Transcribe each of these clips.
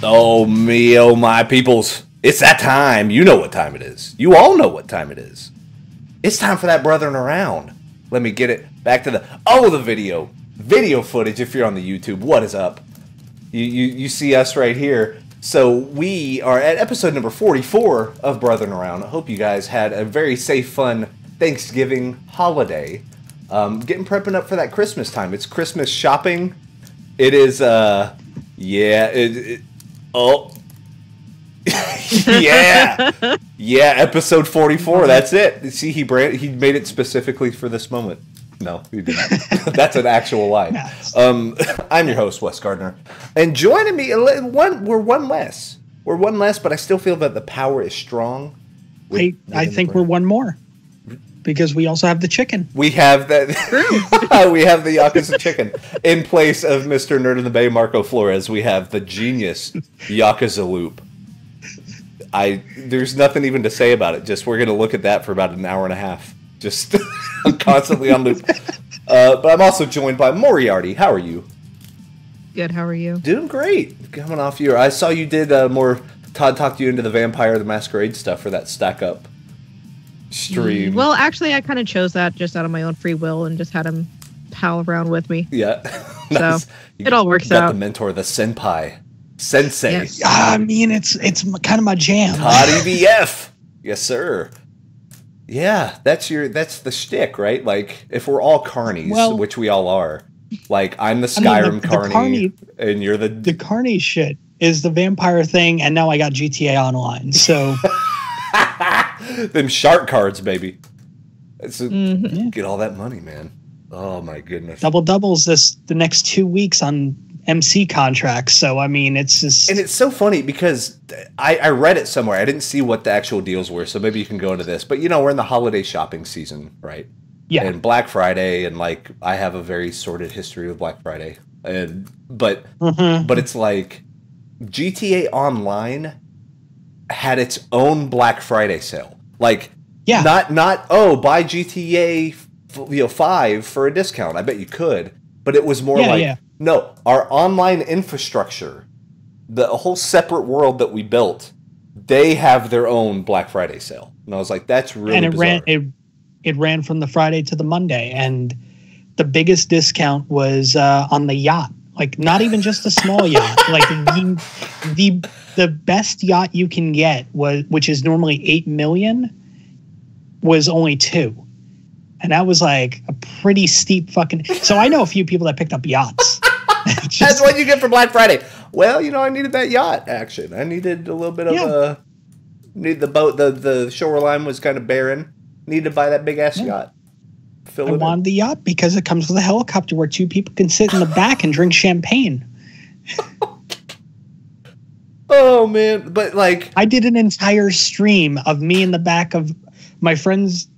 Oh me, oh my peoples. It's that time. You know what time it is. You all know what time it is. It's time for that brothering around. Let me get it back to the video footage. If you're on the YouTube, what is up? You see us right here. So we are at episode number 44 of Brothering Around. I hope you guys had a very safe, fun Thanksgiving holiday. Getting prepping up for that Christmas time. It's Christmas shopping. It is, oh. Yeah. Yeah, episode 44, that's it. See, he made it specifically for this moment. No, he didn't. That's an actual lie. I'm your host, Wes Gardner. And joining me, we're one less. We're one less, but I still feel that the power is strong. I think we're one more. Because we also have the chicken. We have that. We have the Yakuza chicken. In place of Mr. Nerd in the Bay, Marco Flores, we have the genius Yakuza loop. There's nothing even to say about it. Just we're going to look at that for about an hour and a half. Just I'm constantly on loop. But I'm also joined by Moriarty. How are you? Good. How are you? Doing great. Coming off your. I saw you did more. Todd talked you into the Vampire the Masquerade stuff for that stack up stream. Well, actually, I kind of chose that just out of my own free will and just had him pal around with me. Yeah. Nice. So it all works got out. The mentor, the senpai. Sensei. Yes. I mean, it's kind of my jam. Todd EBF. Yes, sir. Yeah, that's the shtick, right? Like, if we're all carnies, which we all are, like, I'm the Skyrim carny, and you're the carny shit is the vampire thing, and now I got GTA Online, so... Them shark cards, baby. Get all that money, man. Oh, my goodness. Doubles the next 2 weeks on MC contracts, so I mean it's just, and it's so funny because I read it somewhere. I didn't see what the actual deals were, so maybe you can go into this. But we're in the holiday shopping season, right? Yeah. And Black Friday, and like I have a very sordid history with Black Friday, but it's like GTA Online had its own Black Friday sale, like not buy GTA 5 for a discount. I bet you could, but it was more no, our online infrastructure, the whole separate world that we built, they have their own Black Friday sale. And I was like, that's really bizarre. It ran from the Friday to the Monday, and the biggest discount was on the yacht. Like, not even just a small yacht. Like, the best yacht you can get, which is normally $8 million, was only $2 million. And that was like a pretty steep fucking... So I know a few people that picked up yachts. That's what you get for Black Friday. Well, I needed that yacht action. I needed a little bit of need the boat. The shoreline was kind of barren. Needed to buy that big ass yacht. I wanted the yacht because it comes with a helicopter where 2 people can sit in the back and drink champagne. Oh man, but like I did an entire stream of me in the back of my friend's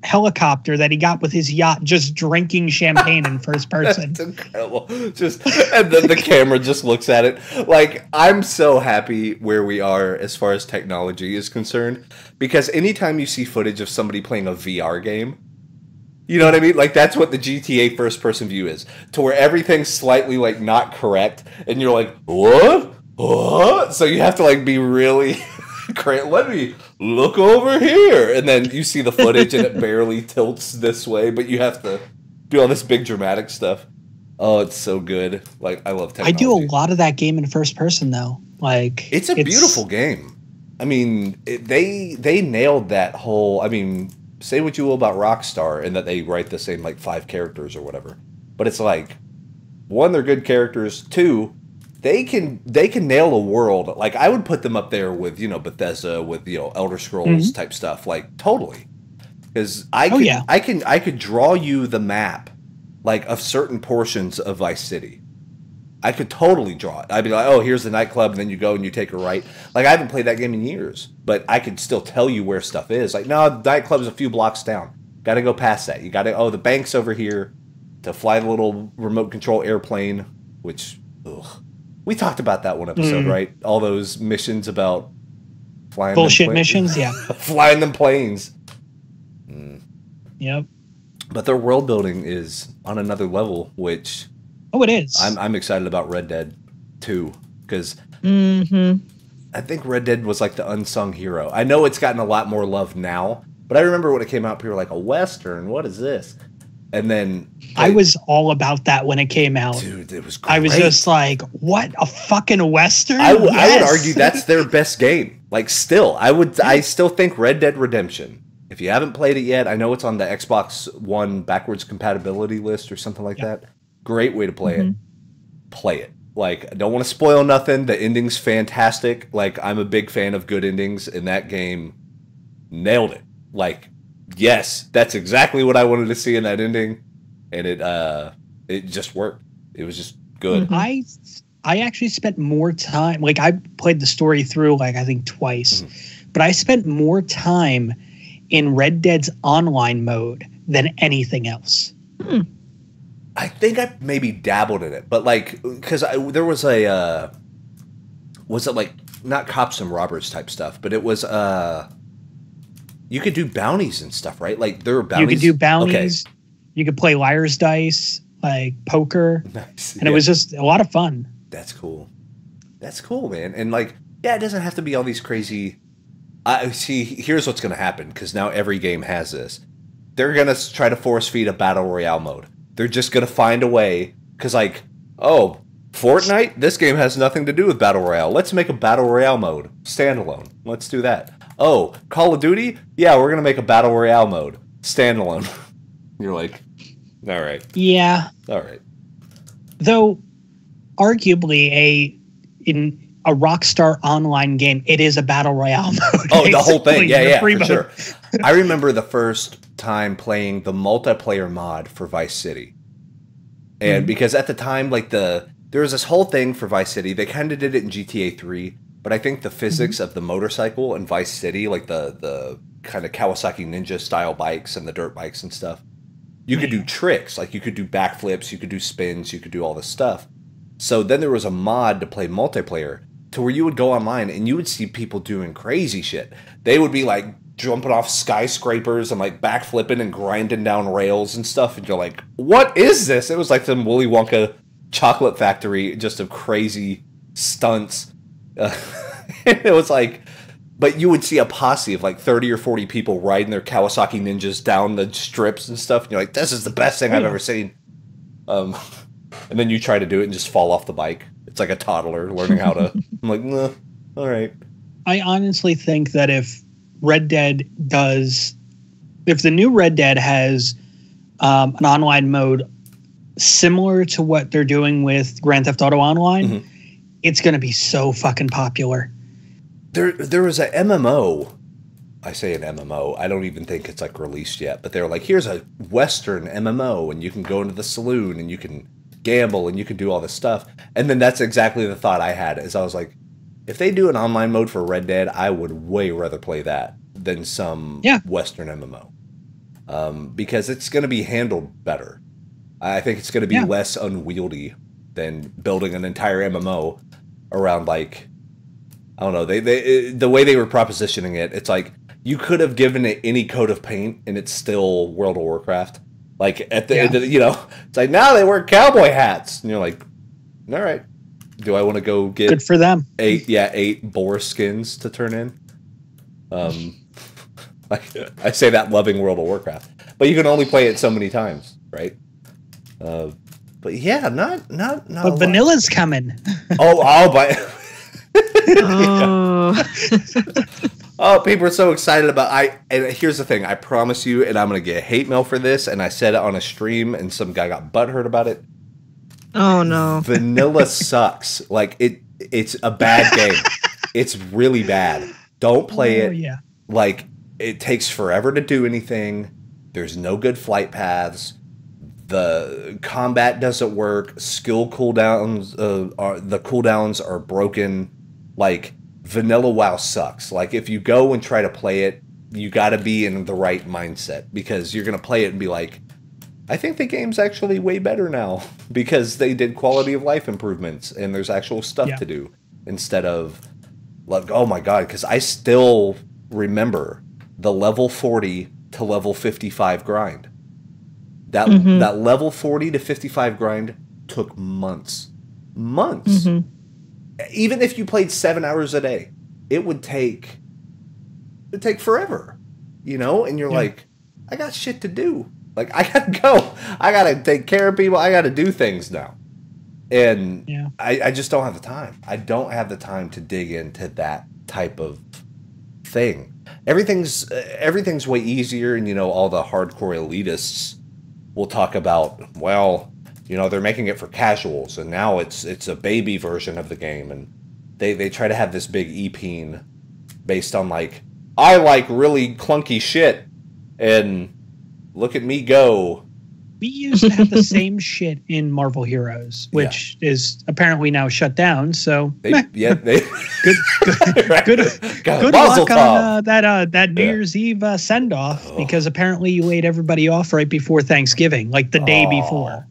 helicopter that he got with his yacht, just drinking champagne in first person. That's incredible. And then the camera just looks at it. Like, I'm so happy where we are as far as technology is concerned, because anytime you see footage of somebody playing a VR game, you know what I mean? Like, that's what the GTA first person view is, to where everything's slightly like not correct, and you're like, what? So you have to like be really let me look over here, and then you see the footage and it barely tilts this way, but you have to do all this big dramatic stuff. Oh, it's so good. Like, I love technology. I do a lot of that game in first person though. Like, it's a beautiful game. I mean, they nailed that whole. I mean, say what you will about Rockstar and that they write the same like 5 characters or whatever, but it's like, 1, they're good characters. 2, they can nail a world. Like, I would put them up there with Bethesda, with Elder Scrolls type stuff, like, totally. Because I could draw you the map, like, of certain portions of Vice City. I could totally draw it. I'd be like, oh, here's the nightclub, and then you go and you take a right. Like, I haven't played that game in years, but I could still tell you where stuff is. Like, no, the nightclub's a few blocks down. Got to go past that. You got to, the bank's over here, to fly the little remote control airplane, which, ugh. We talked about that one episode, right? All those missions about flying bullshit missions, yeah. Flying them planes. Yep. But their world building is on another level, which it is. I'm excited about Red Dead 2. because Mm-hmm. I think Red Dead was like the unsung hero. I know it's gotten a lot more love now, but I remember when it came out, people were like, a Western, what is this? And then I was all about that when it came out. dude, it was great. I was just like, what, a fucking Western? I would Yes. argue that's their best game. Like, still, I still think Red Dead Redemption. If you haven't played it yet, I know it's on the Xbox One backwards compatibility list or something like that. Great way to play it. Play it. Like, I don't want to spoil nothing. The ending's fantastic. Like, I'm a big fan of good endings, and that game nailed it. Like, yes, that's exactly what I wanted to see in that ending, and it just worked. It was just good. I actually spent more time, like I played the story through like I think twice, but I spent more time in Red Dead's online mode than anything else. I think I maybe dabbled in it, but like, because there was a, was it like, not cops and robbers type stuff, but it was, you could do bounties and stuff, right? Like, there were bounties. You could do bounties. Okay. You could play liar's dice, like poker. Nice. And it was just a lot of fun. That's cool. That's cool, man. And like, yeah, it doesn't have to be all these crazy. See, here's what's going to happen, because now every game has this. They're going to try to force feed a battle royale mode. They're just going to find a way, because like, oh, Fortnite? This game has nothing to do with battle royale. Let's make a battle royale mode. Standalone. Let's do that. Oh, Call of Duty? Yeah, we're going to make a battle royale mode. Standalone. You're like, all right. Yeah. All right. Though, arguably, in a Rockstar online game, it is a battle royale mode. Oh, the whole thing. basically, Yeah, the yeah, free for mode. sure. I remember the first time playing the multiplayer mod for Vice City. And because at the time, like, there was this whole thing for Vice City. They kind of did it in GTA 3, but I think the physics of the motorcycle in Vice City, like the kind of Kawasaki Ninja style bikes and the dirt bikes and stuff, you could do tricks. Like, you could do backflips, you could do spins, you could do all this stuff. So then there was a mod to play multiplayer to where you would go online and you would see people doing crazy shit. They would be like jumping off skyscrapers and like backflipping and grinding down rails and stuff. And you're like, what is this? It was like some Willy Wonka chocolate factory just of crazy stunts. It was like, but you would see a posse of like 30 or 40 people riding their Kawasaki Ninjas down the strips and stuff. And you're like, this is the best thing I've ever seen. And then you try to do it and just fall off the bike. It's like a toddler learning how to. I'm like, nah, all right. I honestly think that if the new Red Dead has an online mode similar to what they're doing with Grand Theft Auto Online, it's going to be so fucking popular. There was a MMO. I say an MMO. I don't even think it's like released yet, but they're like, here's a Western MMO, and you can go into the saloon and you can gamble and you can do all this stuff. And then that's exactly the thought I had, is I was like, if they do an online mode for Red Dead, I would way rather play that than some Western MMO. Because it's going to be handled better. I think it's going to be less unwieldy than building an entire MMO around, like, I don't know, the way they were propositioning it, it's like you could have given it any coat of paint and it's still World of Warcraft. Like, at the end of the, it's like, now they wear cowboy hats. And you're like, all right, do I want to go get good for them 8 boar skins to turn in? I say that loving World of Warcraft, but you can only play it so many times, right? But yeah, not. But vanilla's coming. But Oh. oh, people are so excited about. And here's the thing: I promise you, and I'm gonna get hate mail for this. And I said it on a stream, and some guy got butthurt about it. Oh no! Vanilla sucks. Like, it's a bad game. It's really bad. Don't play it. Yeah. Like, it takes forever to do anything. There's no good flight paths. The combat doesn't work. Skill cooldowns, the cooldowns are broken. Like, vanilla WoW sucks. Like, if you go and try to play it, you got to be in the right mindset, because you're gonna play it and be like, I think the game's actually way better now because they did quality of life improvements and there's actual stuff to do, instead of like, oh my god, because I still remember the level 40 to level 55 grind. That level 40 to 55 grind took months. even if you played 7 hours a day, it'd take forever, you know? And you're like, I got shit to do. Like, I gotta go. I gotta take care of people. I gotta do things now. And I just don't have the time. I don't have the time to dig into that type of thing. Everything's way easier, and, you know, all the hardcore elitists will talk about, well, you know, they're making it for casuals, and now it's a baby version of the game, and they try to have this big e-peen based on, like, I like really clunky shit, and look at me go. We used to have the same shit in Marvel Heroes, which is apparently now shut down. So they good right. good Mazel luck on that New Year's Eve send off, because apparently you laid everybody off right before Thanksgiving, like the day before.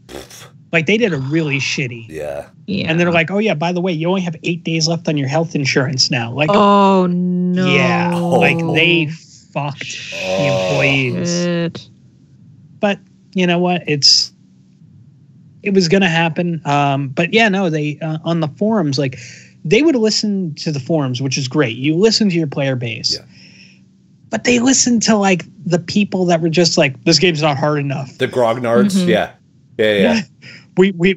Like, they did a really shitty. Yeah. And they're like, oh yeah, by the way, you only have 8 days left on your health insurance now. Like, oh no. Yeah. Like, they fucked the employees. Shit. But you know what? It was going to happen. But yeah, no, they, on the forums, like, they would listen to the forums, which is great. You listen to your player base. Yeah. But they listened to, like, the people that were just like, this game's not hard enough. The grognards. Mm-hmm. Yeah. We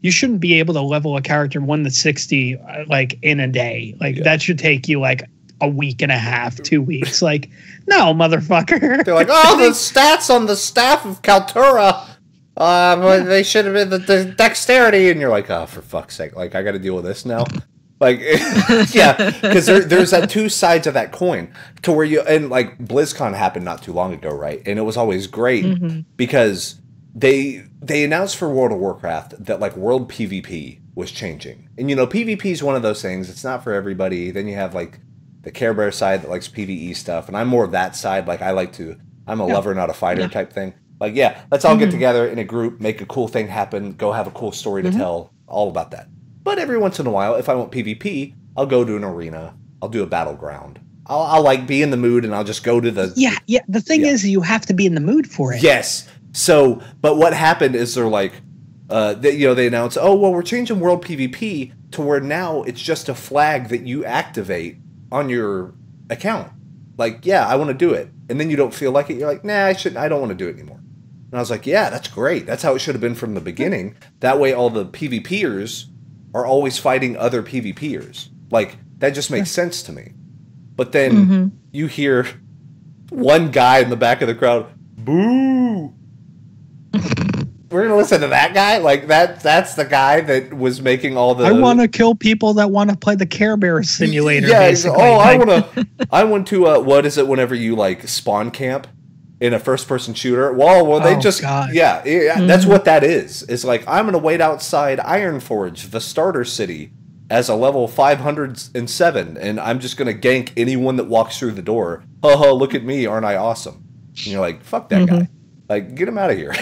you shouldn't be able to level a character 1 to 60 like in a day. Like, that should take you like a week and a half, 2 weeks. Like, no, motherfucker. They're like, oh, the stats on the staff of Kaltura, they should have been the dexterity, and you're like, oh, for fuck's sake, like, I got to deal with this now. Like, yeah, because there's that two sides of that coin, to where you, and like BlizzCon happened not too long ago, right? And it was always great because they announced for World of Warcraft that, like, world PvP was changing. And, you know, PvP is one of those things. It's not for everybody. Then you have, like, the Care Bear side that likes PvE stuff, and I'm more of that side. Like, I'm a lover, not a fighter type thing. Like, yeah, let's all get together in a group, make a cool thing happen, go have a cool story to tell, all about that. But every once in a while, if I want PvP, I'll go to an arena, I'll do a battleground. I'll like be in the mood, and I'll just go to the... Yeah, the thing is, you have to be in the mood for it. Yes. So, but what happened is they're like, they announced, oh, well, we're changing world PvP to where now it's just a flag that you activate on your account. Like, yeah, I want to do it. And then you don't feel like it. You're like, nah, I don't want to do it anymore. And I was like, yeah, that's great. That's how it should have been from the beginning. That way all the PvPers are always fighting other PvPers. Like, that just makes sense to me. But then you hear one guy in the back of the crowd, boo. We're going to listen to that guy? Like, that's the guy that was making all the... I want to kill people that want to play the Care Bear simulator, basically. Oh, I want to, what is it whenever you, like, spawn camp in a first-person shooter? Well, they just... God. Yeah, that's what that is. It's like, I'm going to wait outside Ironforge, the starter city, as a level 507, and I'm just going to gank anyone that walks through the door. Oh, look at me, aren't I awesome? And you're like, fuck that guy. Like, get him out of here.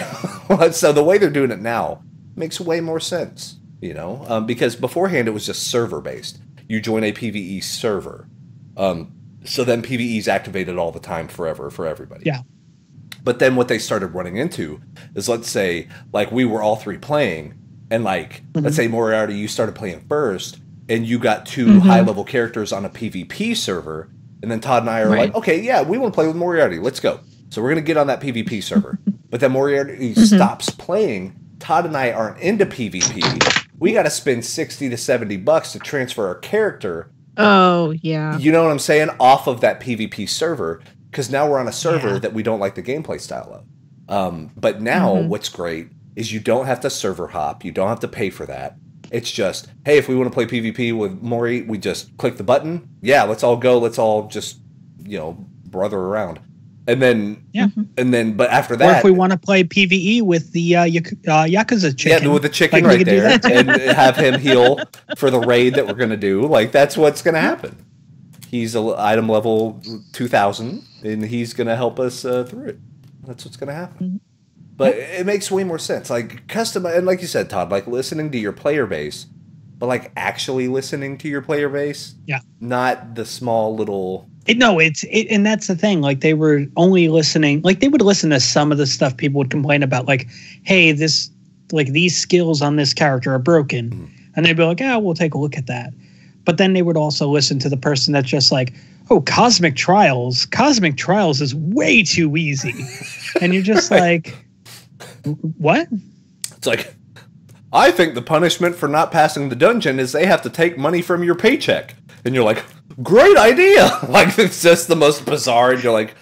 So the way they're doing it now makes way more sense, you know? Because beforehand it was just server-based. You join a PvE server. So then PvE's activated all the time forever for everybody. Yeah. But then what they started running into is, let's say, like, we were all three playing, and, like, let's say, Moriarty, you started playing first, and you got two high-level characters on a PvP server, and then Todd and I are like, okay, yeah, we want to play with Moriarty. Let's go. So we're going to get on that PvP server. But then Moriarty stops playing. Todd and I aren't into PvP. We got to spend $60 to $70 to transfer our character. Oh, yeah. You know what I'm saying? Off of that PvP server. Because now we're on a server that we don't like the gameplay style of. But now what's great is you don't have to server hop. You don't have to pay for that. It's just, hey, if we want to play PvP with Maury, we just click the button. Yeah, let's all go. Let's all just, brother around. And then, but after that, or if we want to play PvE with the Yakuza chicken, with the chicken right there, and have him heal for the raid that we're gonna do. Like, that's what's gonna happen. He's item level 2000, and he's gonna help us through it. That's what's gonna happen. But it makes way more sense. Like, custom, and like you said, Todd, like listening to your player base, but like actually listening to your player base. Yeah. Not the small little. And that's the thing. Like, they were only listening. Like, they would listen to some of the stuff people would complain about. Like, hey, these skills on this character are broken. And they'd be like, "Yeah, we'll take a look at that." But then they would also listen to the person that's just like, "Oh, Cosmic Trials. Cosmic Trials is way too easy." And you're just like, "What?" It's like, I think the punishment for not passing the dungeon is they have to take money from your paycheck. And you're like, great idea. Like, it's just the most bizarre. And you're like,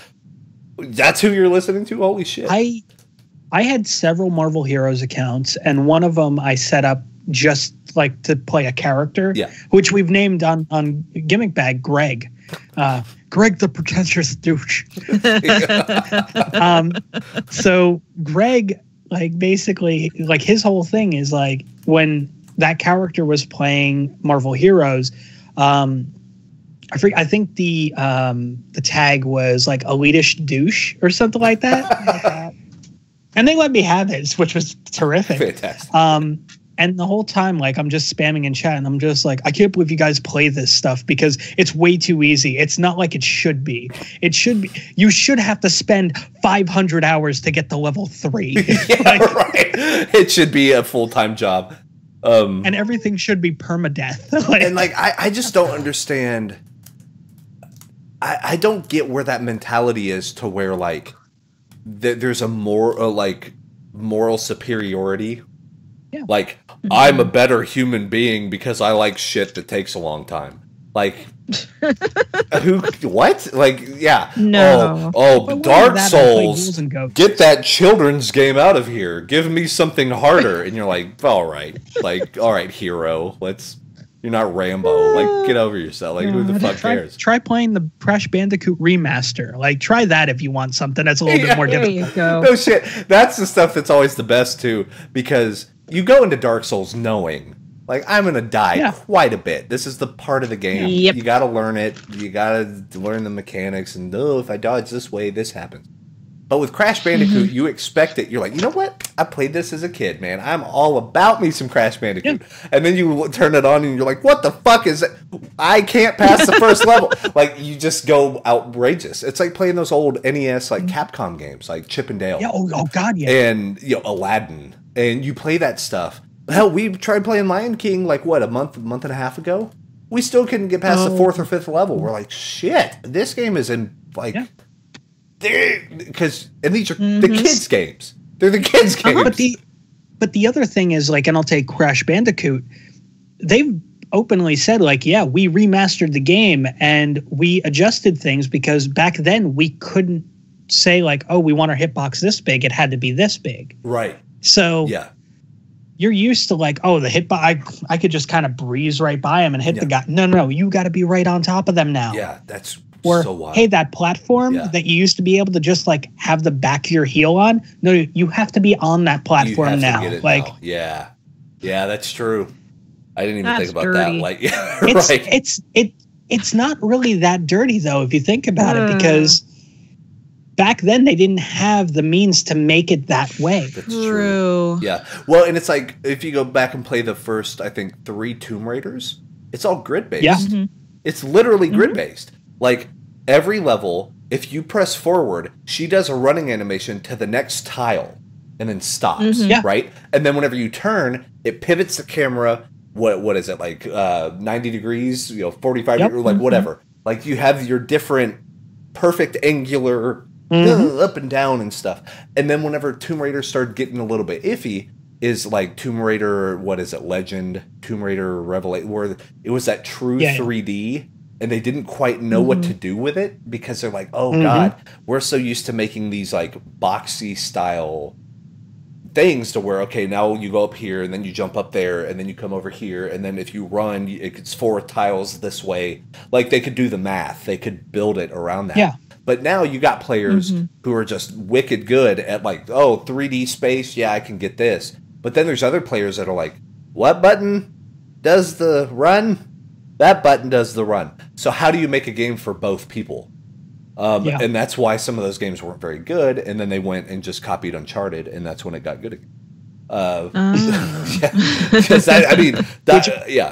that's who you're listening to? Holy shit. I had several Marvel Heroes accounts, and one of them I set up just like to play a character, which we've named on Gimmick Bag Greg. Greg the pretentious douche. So Greg, like, basically, like, his whole thing is like, when that character was playing Marvel Heroes, I think the tag was like elitish douche or something like that. And they let me have it, which was terrific. Fantastic. And the whole time, like, I'm just spamming in chat, and I'm just like, I can't believe you guys play this stuff because it's way too easy. It's not like it should be. It should be. You should have to spend 500 hours to get to level 3. Right. It should be a full-time job. And everything should be permadeath. I just don't understand. I don't get where that mentality is to where, like, there's a more moral superiority. Yeah. Like, I'm a better human being because I like shit that takes a long time. Like, who? What? Like, yeah. No. Oh, Dark Souls. Get that children's game out of here. Give me something harder. And you're like, all right, hero. You're not Rambo. Like, get over yourself. Like, who the fuck cares? Try playing the Crash Bandicoot remaster. Like, try that if you want something that's a little bit more difficult. There you go. No shit. That's the stuff that's always the best too, because you go into Dark Souls knowing, like, I'm gonna die quite a bit. This is the part of the game. Yep. You gotta learn it. You gotta learn the mechanics, and if I dodge this way, this happens. But with Crash Bandicoot, you expect it. You're like, you know what? I played this as a kid, man. I'm all about me some Crash Bandicoot. Yeah. And then you turn it on and you're like, what the fuck is it? I can't pass the first level. Like, you just go outrageous. It's like playing those old NES, like, Capcom games, like Chip and Dale. Yeah, oh God, yeah. And, Aladdin. And you play that stuff. Hell, we tried playing Lion King, like, what, a month and a half ago? We still couldn't get past the 4th or 5th level. We're like, shit, this game is in, like... Yeah. Because these are the kids' games. They're the kids' games. But the other thing is, like, and I'll take Crash Bandicoot. They've openly said, like, yeah, we remastered the game and we adjusted things because back then we couldn't say, like, oh, we want our hitbox this big. It had to be this big. Right. So you're used to, like, oh, the hitbox. I could just kind of breeze right by him and hit the guy. No, you got to be right on top of them now. Yeah, that's. Or, so wild. Hey, that platform that you used to be able to just, like, have the back of your heel on. No, you have to be on that platform now. Like, now. Yeah, that's true. I didn't even think about dirty. that. Like, it's not really that dirty though, if you think about it, because back then they didn't have the means to make it that way. That's true. Yeah. Well, and it's like if you go back and play the first, I think, 3 Tomb Raiders, it's all grid based. Yeah. It's literally grid based. Like, every level, if you press forward, she does a running animation to the next tile and then stops, right? And then whenever you turn, it pivots the camera, what is it, like 90 degrees, 45 degrees, like whatever. Like, you have your different perfect angular up and down and stuff. And then whenever Tomb Raider started getting a little bit iffy, is like Tomb Raider, what is it, Legend, Tomb Raider Revelation, where it was that true 3D. And they didn't quite know what to do with it because they're like, oh, God, we're so used to making these, like, boxy style things to where, okay, now you go up here and then you jump up there and then you come over here. And then if you run, it's 4 tiles this way. Like, they could do the math. They could build it around that. Yeah. But now you got players who are just wicked good at, like, 3D space. Yeah, I can get this. But then there's other players that are like, what button does the run? That button does the run. So how do you make a game for both people? And that's why some of those games weren't very good. And then they went and just copied Uncharted, and that's when it got good again.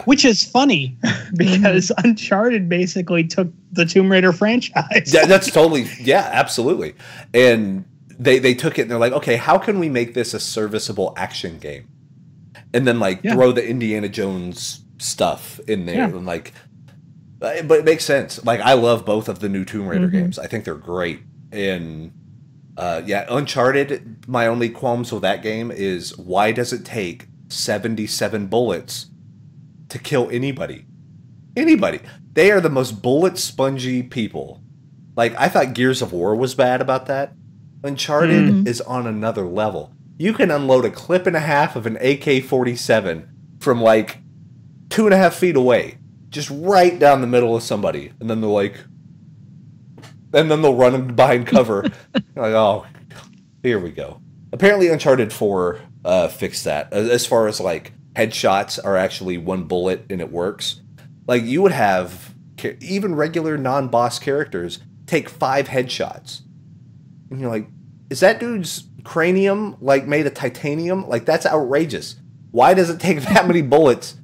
Which is funny because Uncharted basically took the Tomb Raider franchise. That's totally, absolutely. And they took it and they're like, okay, how can we make this a serviceable action game? and then like throw the Indiana Jones stuff in there, and like, but it makes sense. Like I love both of the new Tomb Raider games. I think they're great, and Uncharted. My only qualms with that game is why does it take 77 bullets to kill anybody? Anybody. They are the most bullet spongy people. Like, I thought Gears of War was bad about that. Uncharted is on another level. You can unload a clip and a half of an AK-47 from, like, 2.5 feet away. Just right down the middle of somebody. And then they're like... And then they'll run behind cover. Like, oh, here we go. Apparently Uncharted 4 fixed that. As far as, like, headshots are actually one bullet and it works. Like, you would have... Even regular non-boss characters take 5 headshots. And you're like, is that dude's cranium, like, made of titanium? Like, that's outrageous. Why does it take that many bullets?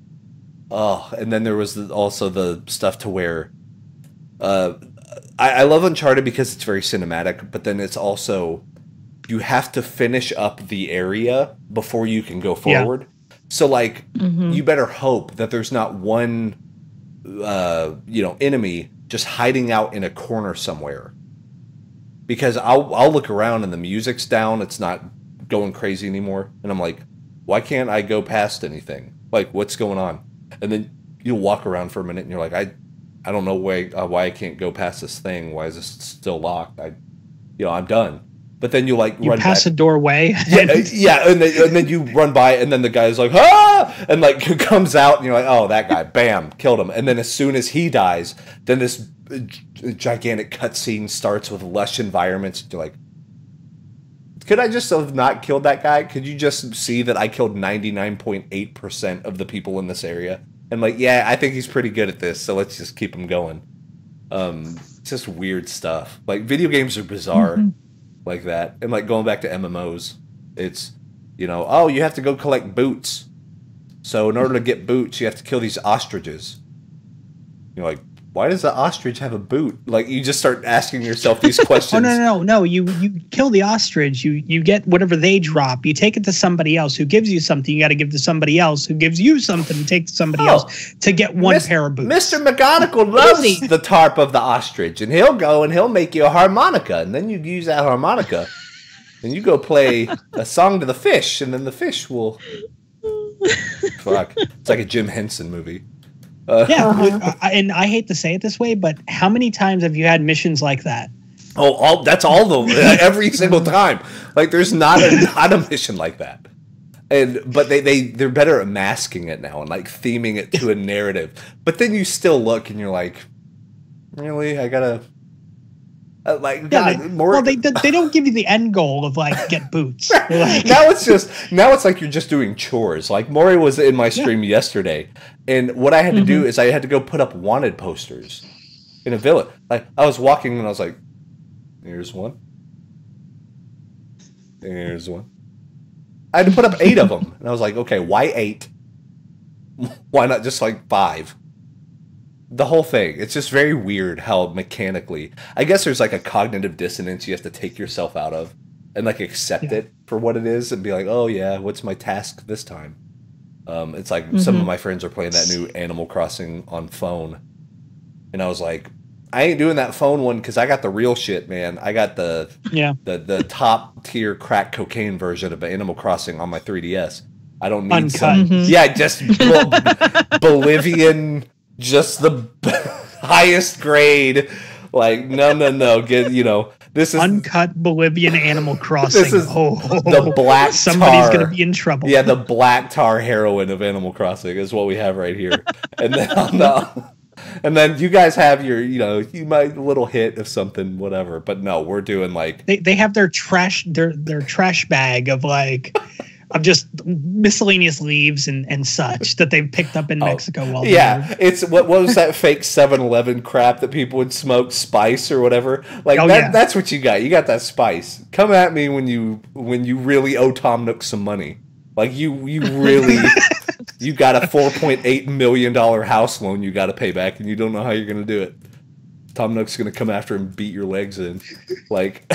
Oh, and then there was also the stuff to where... I love Uncharted because it's very cinematic, but then it's also... You have to finish up the area before you can go forward. Yeah. So, like, you better hope that there's not one, enemy just hiding out in a corner somewhere. Because I'll look around and the music's down, it's not going crazy anymore, and I'm like, why can't I go past anything? Like, what's going on? And then you'll walk around for a minute and you're like, I don't know why I can't go past this thing. Why is this still locked? I'm done. But then you like run past back. a doorway. and then you run by, and then the guy's like, ah, and like comes out, and you're like, oh, that guy, bam, killed him. And then as soon as he dies, then this gigantic cutscene starts with lush environments. You're like, could I just have not killed that guy? Could you just see that I killed 99.8% of the people in this area? And like, yeah, I think he's pretty good at this, so let's just keep him going. It's just weird stuff. Like, video games are bizarre. Like that. And like going back to MMOs, it's, you have to go collect boots. So in order to get boots, you have to kill these ostriches. You're like, why does the ostrich have a boot? Like, you just start asking yourself these questions. No. You kill the ostrich, you get whatever they drop, you take it to somebody else who gives you something, you got to give to somebody else who gives you something to take to somebody else to get one pair of boots. Mr. McGonagall loves the tarp of the ostrich, and he'll go and he'll make you a harmonica, and then you use that harmonica, and you go play a song to the fish, and then the fish will... Fuck. It's like a Jim Henson movie. And I hate to say it this way, but how many times have you had missions like that? Oh, that's all every single time. Like, there's not a mission like that. But they're better at masking it now and like theming it to a narrative. But then you still look and you're like, really? I gotta they don't give you the end goal of like get boots. Like, now it's like you're just doing chores. Like, Maury was in my stream yesterday, and what I had to do is I had to go put up wanted posters in a village. Like, I was walking and I was like, here's one. Here's one. I had to put up 8 of them, and I was like, okay, why 8? Why not just like 5? The whole thing. It's just very weird how mechanically... I guess there's like a cognitive dissonance you have to take yourself out of and like accept it for what it is and be like, oh yeah, what's my task this time? It's like some of my friends are playing that new Animal Crossing on phone. And I was like, I ain't doing that phone one because I got the real shit, man. I got the top tier crack cocaine version of Animal Crossing on my 3DS. I don't need some... Yeah, just Bolivian... Just the highest grade, like no. Get this is uncut Bolivian Animal Crossing. This is the black tar. Somebody's gonna be in trouble. Yeah, the black tar heroin of Animal Crossing is what we have right here. And then you guys have your you might little hit of something, whatever. But no, we're doing like they have their trash bag of like. Of just miscellaneous leaves and such that they've picked up in Mexico while it's what was that fake 7-Eleven crap that people would smoke, spice or whatever, like that's what you got that spice. Come at me when you really owe Tom Nook some money, like you really you got a $4.8 million house loan you got to pay back and you don't know how you're gonna do it. Tom Nook's gonna come after him, beat your legs in. Like,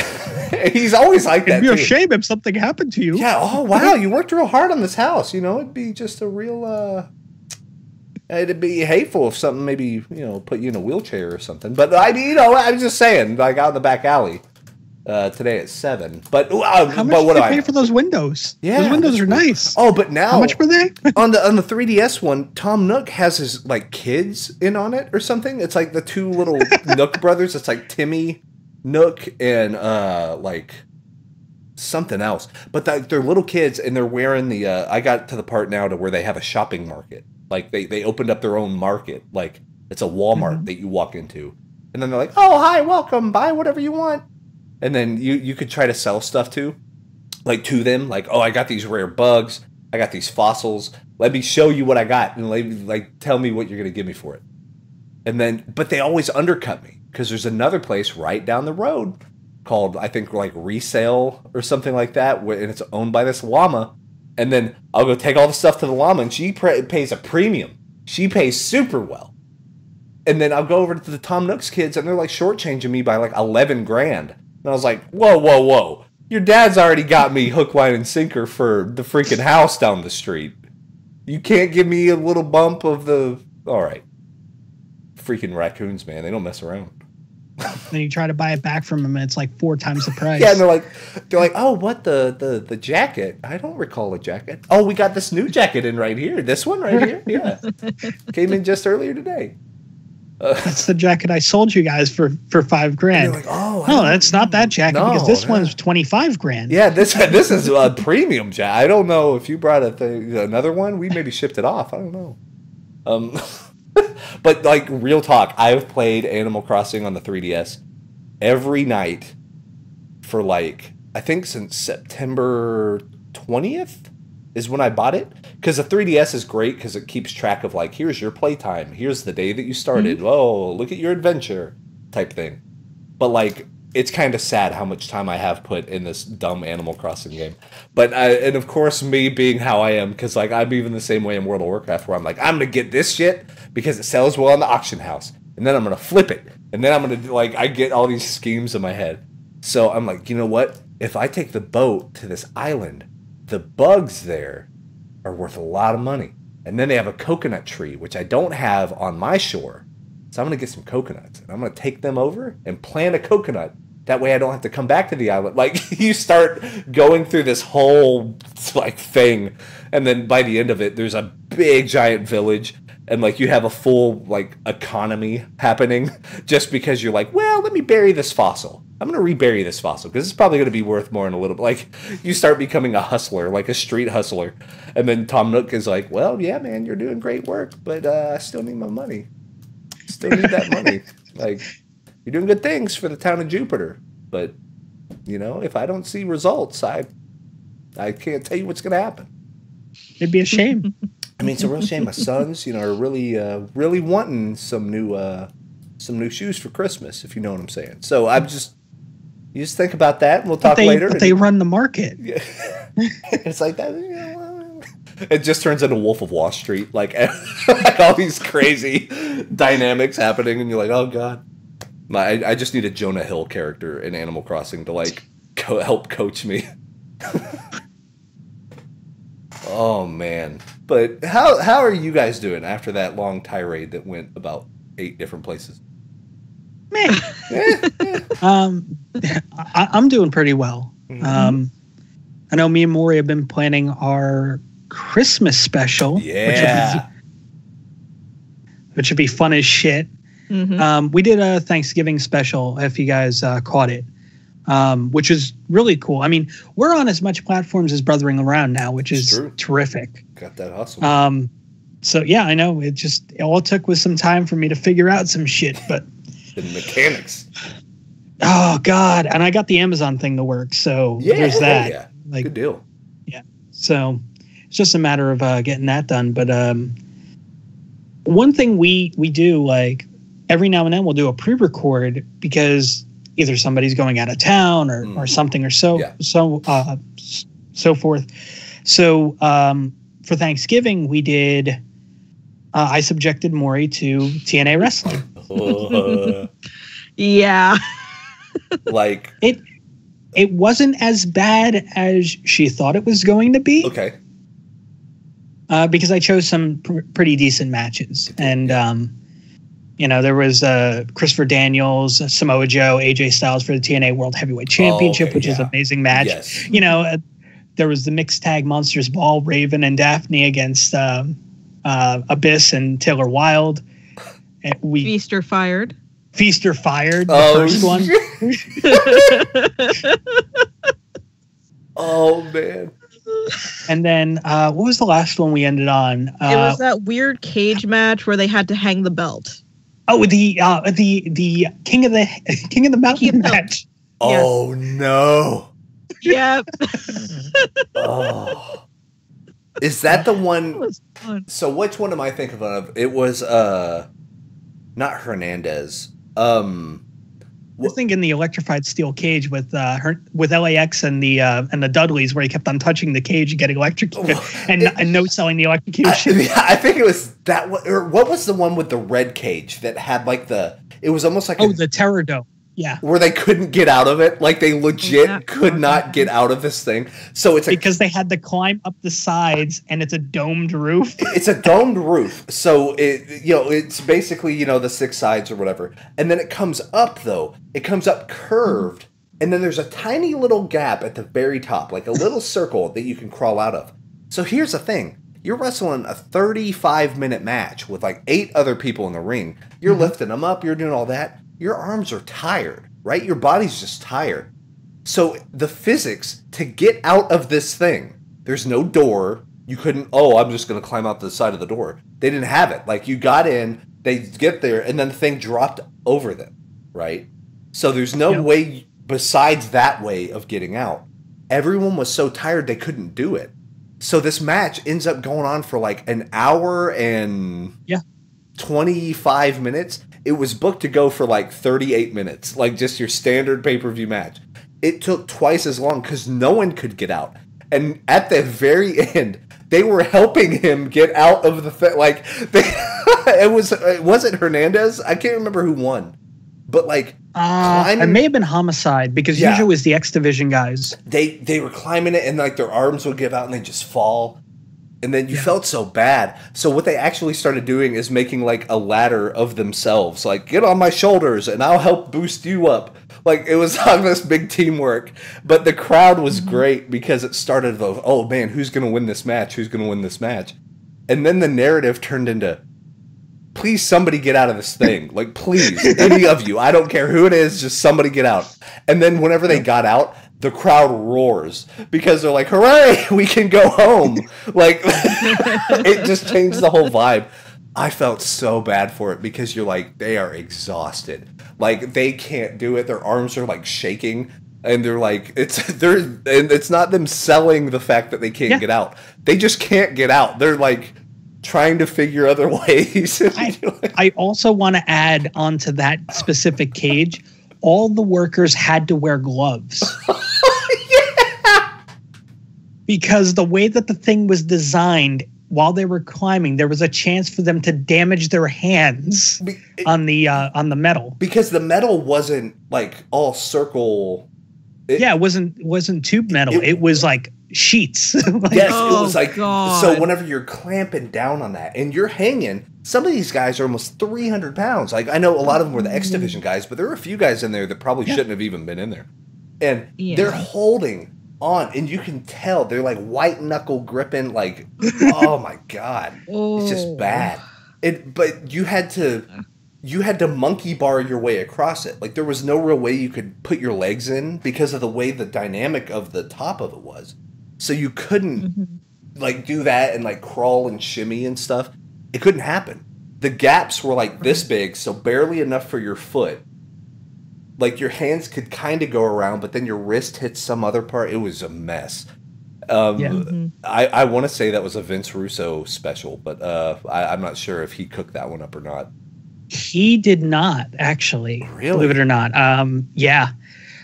he's always like that. It'd be a shame if something happened to you. Yeah. Oh wow, you worked real hard on this house. You know, it'd be just a real. It'd be hateful if something maybe put you in a wheelchair or something. But I mean, I'm just saying, like out in the back alley today at 7. But how much did they pay for those windows? Yeah, those windows are nice. Oh, but now how much were they on the 3DS one? Tom Nook has his like kids in on it or something. It's like the two little Nook brothers. It's like Timmy Nook and like something else. But they're little kids and they're wearing the. I got to the part now to where they have a shopping market. Like they opened up their own market. Like it's a Walmart that you walk into, and then they're like, "Oh, hi, welcome, buy whatever you want." And then you could try to sell stuff to them. Like, "Oh, I got these rare bugs. I got these fossils. Let me show you what I got, and like tell me what you're gonna give me for it." And then, but they always undercut me because there's another place right down the road called I think like Resale or something like that, and it's owned by this llama. And then I'll go take all the stuff to the llama, and she pays a premium. She pays super well. And then I'll go over to the Tom Nook's kids, and they're like shortchanging me by like 11 grand. And I was like, whoa, whoa, whoa. Your dad's already got me hook, line, and sinker for the freaking house down the street. You can't give me a little bump of the... All right. Freaking raccoons, man. They don't mess around. Then you try to buy it back from them, and it's like 4 times the price. Yeah, and they're like, oh, what the jacket? I don't recall a jacket. Oh, we got this new jacket in right here. This one right here. Yeah, came in just earlier today. That's the jacket I sold you guys for $5 grand. Like, oh, no, that's not that jacket because this one's 25 grand. Yeah, this is a premium jacket. I don't know if you brought another one. We maybe shipped it off. I don't know. But like real talk, I've played Animal Crossing on the 3DS every night for like I think since September 20th is when I bought it. Because the 3DS is great because it keeps track of like here's your playtime, here's the day that you started. Oh, look at your adventure type thing. But like it's kind of sad how much time I have put in this dumb Animal Crossing game. But and of course me being how I am, because like I'm even the same way in World of Warcraft where I'm like I'm gonna get this shit because it sells well in the auction house, and then I'm gonna flip it, and then I'm gonna like I get all these schemes in my head. So I'm like, you know what? If I take the boat to this island, the bugs there are worth a lot of money, and then they have a coconut tree which I don't have on my shore. So I'm going to get some coconuts, and I'm going to take them over and plant a coconut. That way I don't have to come back to the island. Like, you start going through this whole, like, thing, and then by the end of it, there's a big, giant village, and, like, you have a full, like, economy happening just because you're like, well, let me bury this fossil. I'm going to rebury this fossil because it's probably going to be worth more in a little bit. Like, you start becoming a hustler, like a street hustler. And then Tom Nook is like, well, yeah, man, you're doing great work, but I still need my money. Still need that money. Like, you're doing good things for the town of Jupiter, but you know, if I don't see results, I can't tell you what's going to happen. It'd be a shame. I mean, it's a real shame. My sons, you know, are really wanting some new shoes for Christmas, if you know what I'm saying. So you just think about that, and we'll talk later. But they run the market. Yeah. It's like that. It just turns into Wolf of Wall Street, like all these crazy dynamics happening, and you're like, oh god. I just need a Jonah Hill character in Animal Crossing to like help coach me. Oh man! But how are you guys doing after that long tirade that went about 8 different places? Man, I'm doing pretty well. Mm-hmm. I know me and Maury have been planning our Christmas special, which would be fun as shit. Mm-hmm. We did a Thanksgiving special, if you guys caught it, which is really cool. I mean, we're on as much platforms as Brothering Around now, which is terrific. Got that hustle. So yeah, I know it all took was some time for me to figure out some shit, but the mechanics. Oh god, and I got the Amazon thing to work, so there's that. Yeah. Like, good deal. Yeah. So it's just a matter of getting that done. But one thing we do, like every now and then we'll do a pre-record because either somebody's going out of town or something or so forth. So for Thanksgiving we did I subjected Maury to TNA wrestling. Yeah. Like it wasn't as bad as she thought it was going to be. Okay. Because I chose some pretty decent matches. And, there was Christopher Daniels, Samoa Joe, AJ Styles for the TNA World Heavyweight Championship, which is an amazing match. Yes. There was the Mixed Tag Monsters Ball, Raven and Daphne against Abyss and Taylor Wilde. Feaster fired. The first one. Oh, man. And then what was the last one we ended on? It was that weird cage match where they had to hang the belt. Oh, the King of the Mountain match. Oh, no. Yep. Oh. Is that the one? That was fun. So which one am I thinking of? It was not Hernandez. I was thinking the electrified steel cage with LAX and the Dudleys, where he kept on touching the cage and getting electrocuted and no selling the electrocution. I think it was that one. Or what was the one with the red cage that had like it was almost like the Terrordome. Yeah. Where they couldn't get out of it. Like they legit could not get out of this thing. So it's because they had to climb up the sides and it's a domed roof. It's a domed roof. So it's basically, the 6 sides or whatever. And then it comes up though. It comes up curved. And then there's a tiny little gap at the very top, like a little circle that you can crawl out of. So here's the thing. You're wrestling a 35-minute match with like 8 other people in the ring. You're lifting them up. You're doing all that. Your arms are tired, right? Your body's just tired. So the physics to get out of this thing, there's no door. You couldn't, I'm just going to climb out the side of the door. They didn't have it. Like you got in, they get there, and then the thing dropped over them, right? So there's no way besides that way of getting out. Everyone was so tired they couldn't do it. So this match ends up going on for like an hour and 25 minutes. It was booked to go for like 38 minutes, like just your standard pay-per-view match. It took twice as long because no one could get out. And at the very end, they were helping him get out of the thing. Like, it wasn't Hernandez. I can't remember who won. But like, it may have been Homicide because usually it was the X Division guys. They were climbing it and like their arms would give out and they just fall. And then you felt so bad. So what they actually started doing is making like a ladder of themselves. Like, get on my shoulders and I'll help boost you up. Like, it was on this big teamwork. But the crowd was great because it started, oh man, who's going to win this match? Who's going to win this match? And then the narrative turned into, please somebody get out of this thing. Like, please, any of you. I don't care who it is, just somebody get out. And then whenever they got out, the crowd roars because they're like, hooray, we can go home. Like, it just changed the whole vibe. I felt so bad for it because you're like, they are exhausted. Like, they can't do it. Their arms are like shaking. And they're like, it's not them selling the fact that they can't get out. They just can't get out. They're like trying to figure other ways. I also want to add onto that specific cage, all the workers had to wear gloves. Because the way that the thing was designed, while they were climbing, there was a chance for them to damage their hands on the metal. Because the metal wasn't like all circle. It wasn't tube metal. It was like sheets. Yes, it was like God. So whenever you're clamping down on that and you're hanging, some of these guys are almost 300 pounds. Like, I know a lot of them were the X Division guys, but there were a few guys in there that probably shouldn't have even been in there. And they're holding on, and you can tell they're like white knuckle gripping. Like, oh my God, it's just bad. But you had to monkey bar your way across it. Like, there was no real way you could put your legs in because of the way the dynamic of the top of it was. So you couldn't like do that and like crawl and shimmy and stuff. It couldn't happen. The gaps were like this big, so barely enough for your foot. Like, your hands could kind of go around, but then your wrist hits some other part. It was a mess. I want to say that was a Vince Russo special, but I'm not sure if he cooked that one up or not. He did not, actually. Really? Believe it or not.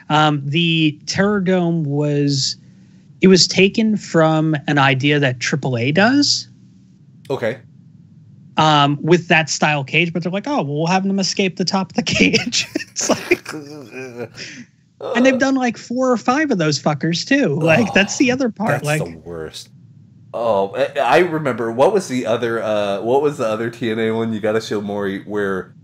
The Terrordome was taken from an idea that AAA does. Okay. with that style cage, but they're like, oh, well, we'll have them escape the top of the cage. It's like, and they've done like 4 or 5 of those fuckers too. Like that's the other part. That's like the worst. Oh, I remember. What was the other TNA one? You got to show Maury where,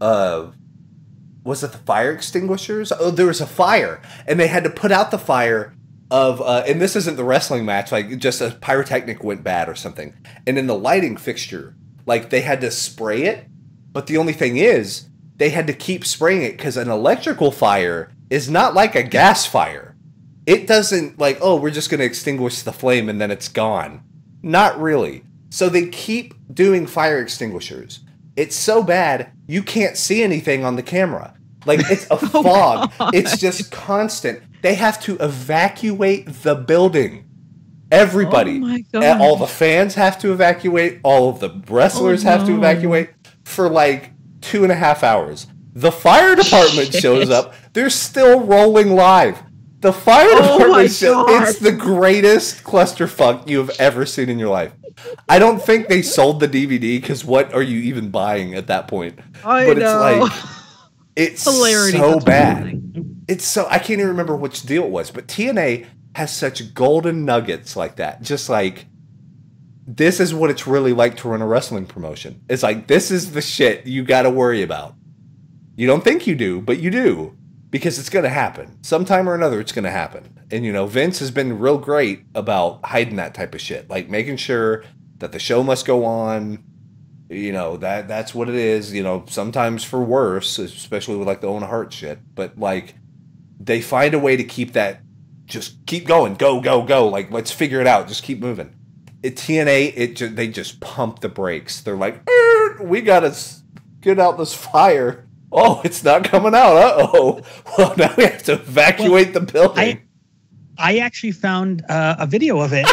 was it the fire extinguishers? Oh, there was a fire, and they had to put out the fire of, and this isn't the wrestling match, like just a pyrotechnic went bad or something. And in the lighting fixture, like they had to spray it, but the only thing is they had to keep spraying it because an electrical fire is not like a gas fire. It doesn't like, oh, we're just going to extinguish the flame and then it's gone. Not really. So they keep doing fire extinguishers. It's so bad, you can't see anything on the camera. Like, it's a fog. It's just constant. They have to evacuate the building. Everybody. Oh my God. All the fans have to evacuate. All of the wrestlers have to evacuate for like 2.5 hours. The fire department shows up. They're still rolling live. The fire department it's the greatest clusterfuck you have ever seen in your life. I don't think they sold the DVD because what are you even buying at that point? But it's like, it's hilarity. so bad. It's so, I can't even remember which deal it was, but TNA has such golden nuggets like that. Just like, this is what it's really like to run a wrestling promotion. It's like, this is the shit you got to worry about. You don't think you do, but you do. Because it's going to happen. Sometime or another, it's going to happen. And, you know, Vince has been real great about hiding that type of shit. Like, making sure that the show must go on. You know, that's what it is. You know, sometimes for worse, especially with, like, the Owen Hart shit. But, like, they find a way to keep that, just keep going. Go, go, go. Like, let's figure it out. Just keep moving. At TNA, they just pump the brakes. They're like, we got to get out this fire. Oh, it's not coming out. Uh-oh. Well, now we have to evacuate the building. I actually found a video of it.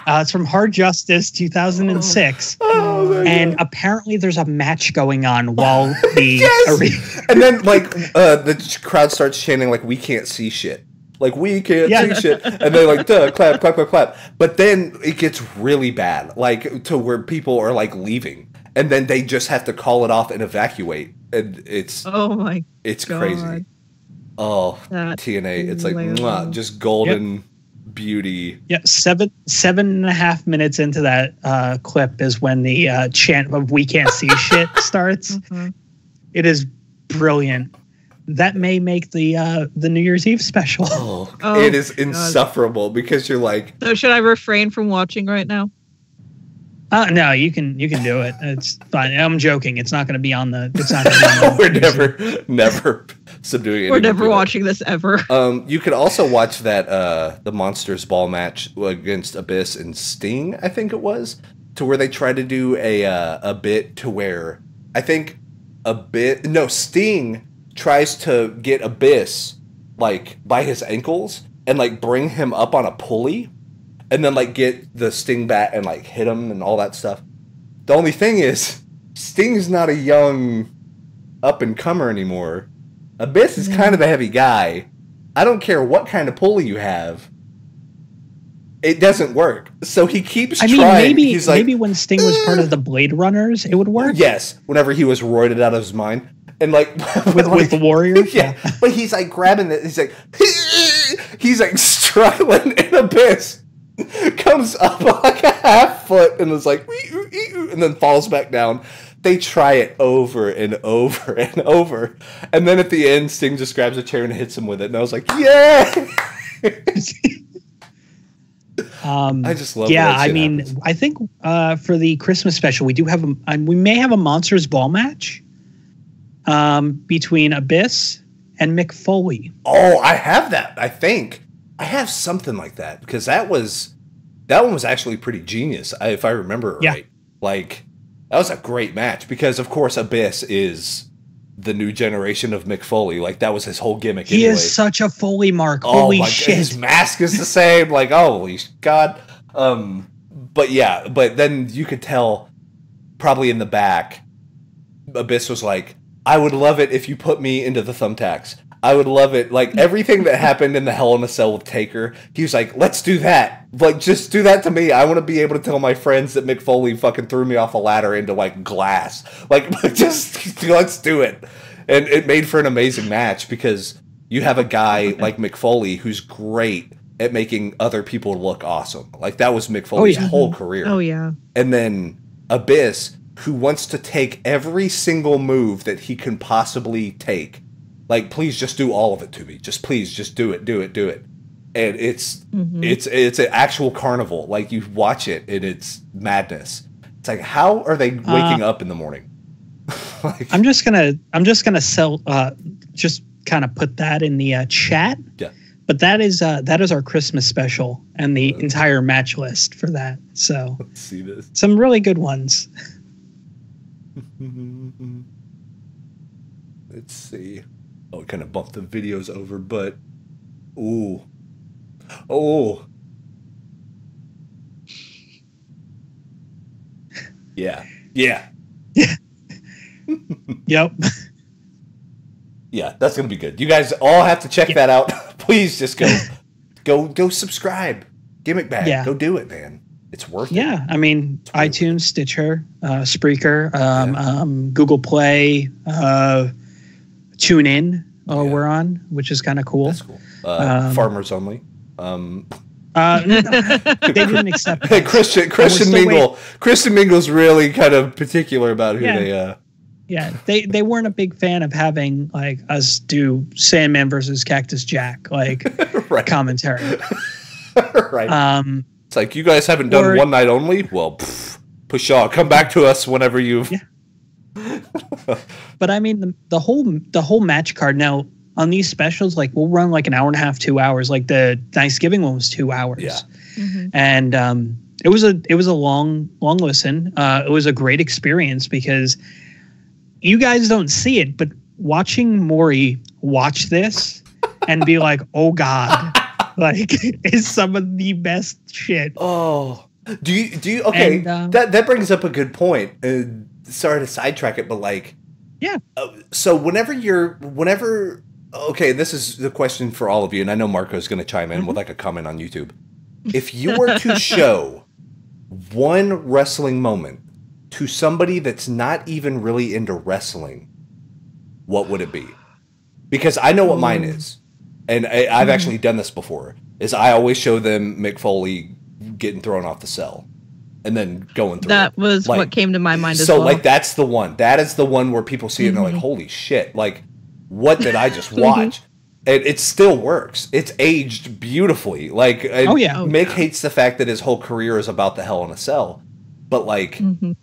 It's from Hard Justice 2006. And apparently there's a match going on while the arena... And then, like, the crowd starts chanting, like, we can't see shit. Like, we can't see shit. And they're like, duh, clap, clap, clap, clap. But then it gets really bad, like, to where people are, like, leaving. And then they just have to call it off and evacuate. And it's it's God. crazy. Oh, That's TNA. It's like mwah, just golden beauty. Yeah, 7.5 minutes into that clip is when the chant of "We Can't See Shit" starts. It is brilliant. That may make the New Year's Eve special. It is insufferable because you're like. So should I refrain from watching right now? No, you can do it. It's fine. I'm joking. It's not going to be on the. It's not. Gonna be on We're never subduing. We're never watching this ever. You could also watch that the Monsters Ball match against Abyss and Sting. I think it was to where they tried to do a bit to where I think Sting tries to get Abyss like by his ankles and like bring him up on a pulley. And then, like, get the Sting bat and, like, hit him and all that stuff. The only thing is, Sting's not a young up-and-comer anymore. Abyss is kind of a heavy guy. I don't care what kind of pulley you have. It doesn't work. So he keeps trying. Maybe when Sting was part of the Blade Runners, it would work. Yes, whenever he was roided out of his mind. And, like... with the Warriors? Yeah. But he's, like, grabbing it. He's like... He's, like, struggling in Abyss. Comes up like a half foot and is like, and then falls back down. They try it over and over and over. And then at the end, Sting just grabs a chair and hits him with it. And I was like, yeah! I just love it. Yeah, I mean, happens. I think for the Christmas special, we may have a Monsters Ball match between Abyss and Mick Foley. Oh, I have that, I think. I have something like that because that one was actually pretty genius if I remember it right. Like that was a great match because of course Abyss is the new generation of Mick Foley. Like that was his whole gimmick. He is such a Foley mark. Holy shit! His mask is the same. Like holy god. But then you could tell probably in the back, Abyss was like, "I would love it if you put me into the thumbtacks. I would love it. Like everything that happened in the Hell in a Cell with Taker, he was like, "Let's do that. Like, just do that to me. I want to be able to tell my friends that Mick Foley fucking threw me off a ladder into like glass. Like, just let's do it." And it made for an amazing match because you have a guy like Mick Foley who's great at making other people look awesome. Like that was Mick Foley's whole career. Oh yeah. And then Abyss, who wants to take every single move that he can possibly take. Like, please just do all of it to me. Just please, just do it. And it's an actual carnival. Like you watch it and it's madness. It's like, how are they waking up in the morning? Like, I'm just gonna just kind of put that in the chat. Yeah. But that is our Christmas special and the entire match list for that. So let's see this. Some really good ones. Let's see. Oh, it kind of bumped the videos over, but oh, yeah. Yep. Yeah, that's gonna be good. You guys all have to check that out. Please just go subscribe. Gimmick Bag. Yeah. Go do it, man. It's worth it. Yeah, I mean, iTunes, Stitcher, Spreaker, Google Play, TuneIn. We're on, which is kind of cool. That's cool. Farmers only. They didn't accept that. Christian Mingle. Christian Mingle's really kind of particular about who they. Yeah, they weren't a big fan of having like us do Sandman versus Cactus Jack like commentary. Right. It's like, you guys haven't done One Night Only? Well, Pshaw, come back to us whenever you've... Yeah. But I mean, the whole match card now, on these specials, like we'll run like an hour and a half, 2 hours. Like the Thanksgiving one was 2 hours. Yeah. And it was a long listen. It was a great experience because you guys don't see it, but watching Maury watch this and be like, oh God, like is some of the best shit. Oh, do you okay? And, that brings up a good point. Sorry to sidetrack it, but like, yeah. So whenever okay, this is the question for all of you, and I know Marco's going to chime in with like a comment on YouTube. If you were to show one wrestling moment to somebody that's not even really into wrestling, what would it be? Because I know what mine is. And I've actually done this before, is I always show them Mick Foley getting thrown off the cell and then going through that was like, what came to my mind as well. So, like, that's the one. That is the one where people see it and they're like, holy shit, like, what did I just watch? And it still works. It's aged beautifully. Like, Mick hates the fact that his whole career is about the Hell in a Cell. But, like,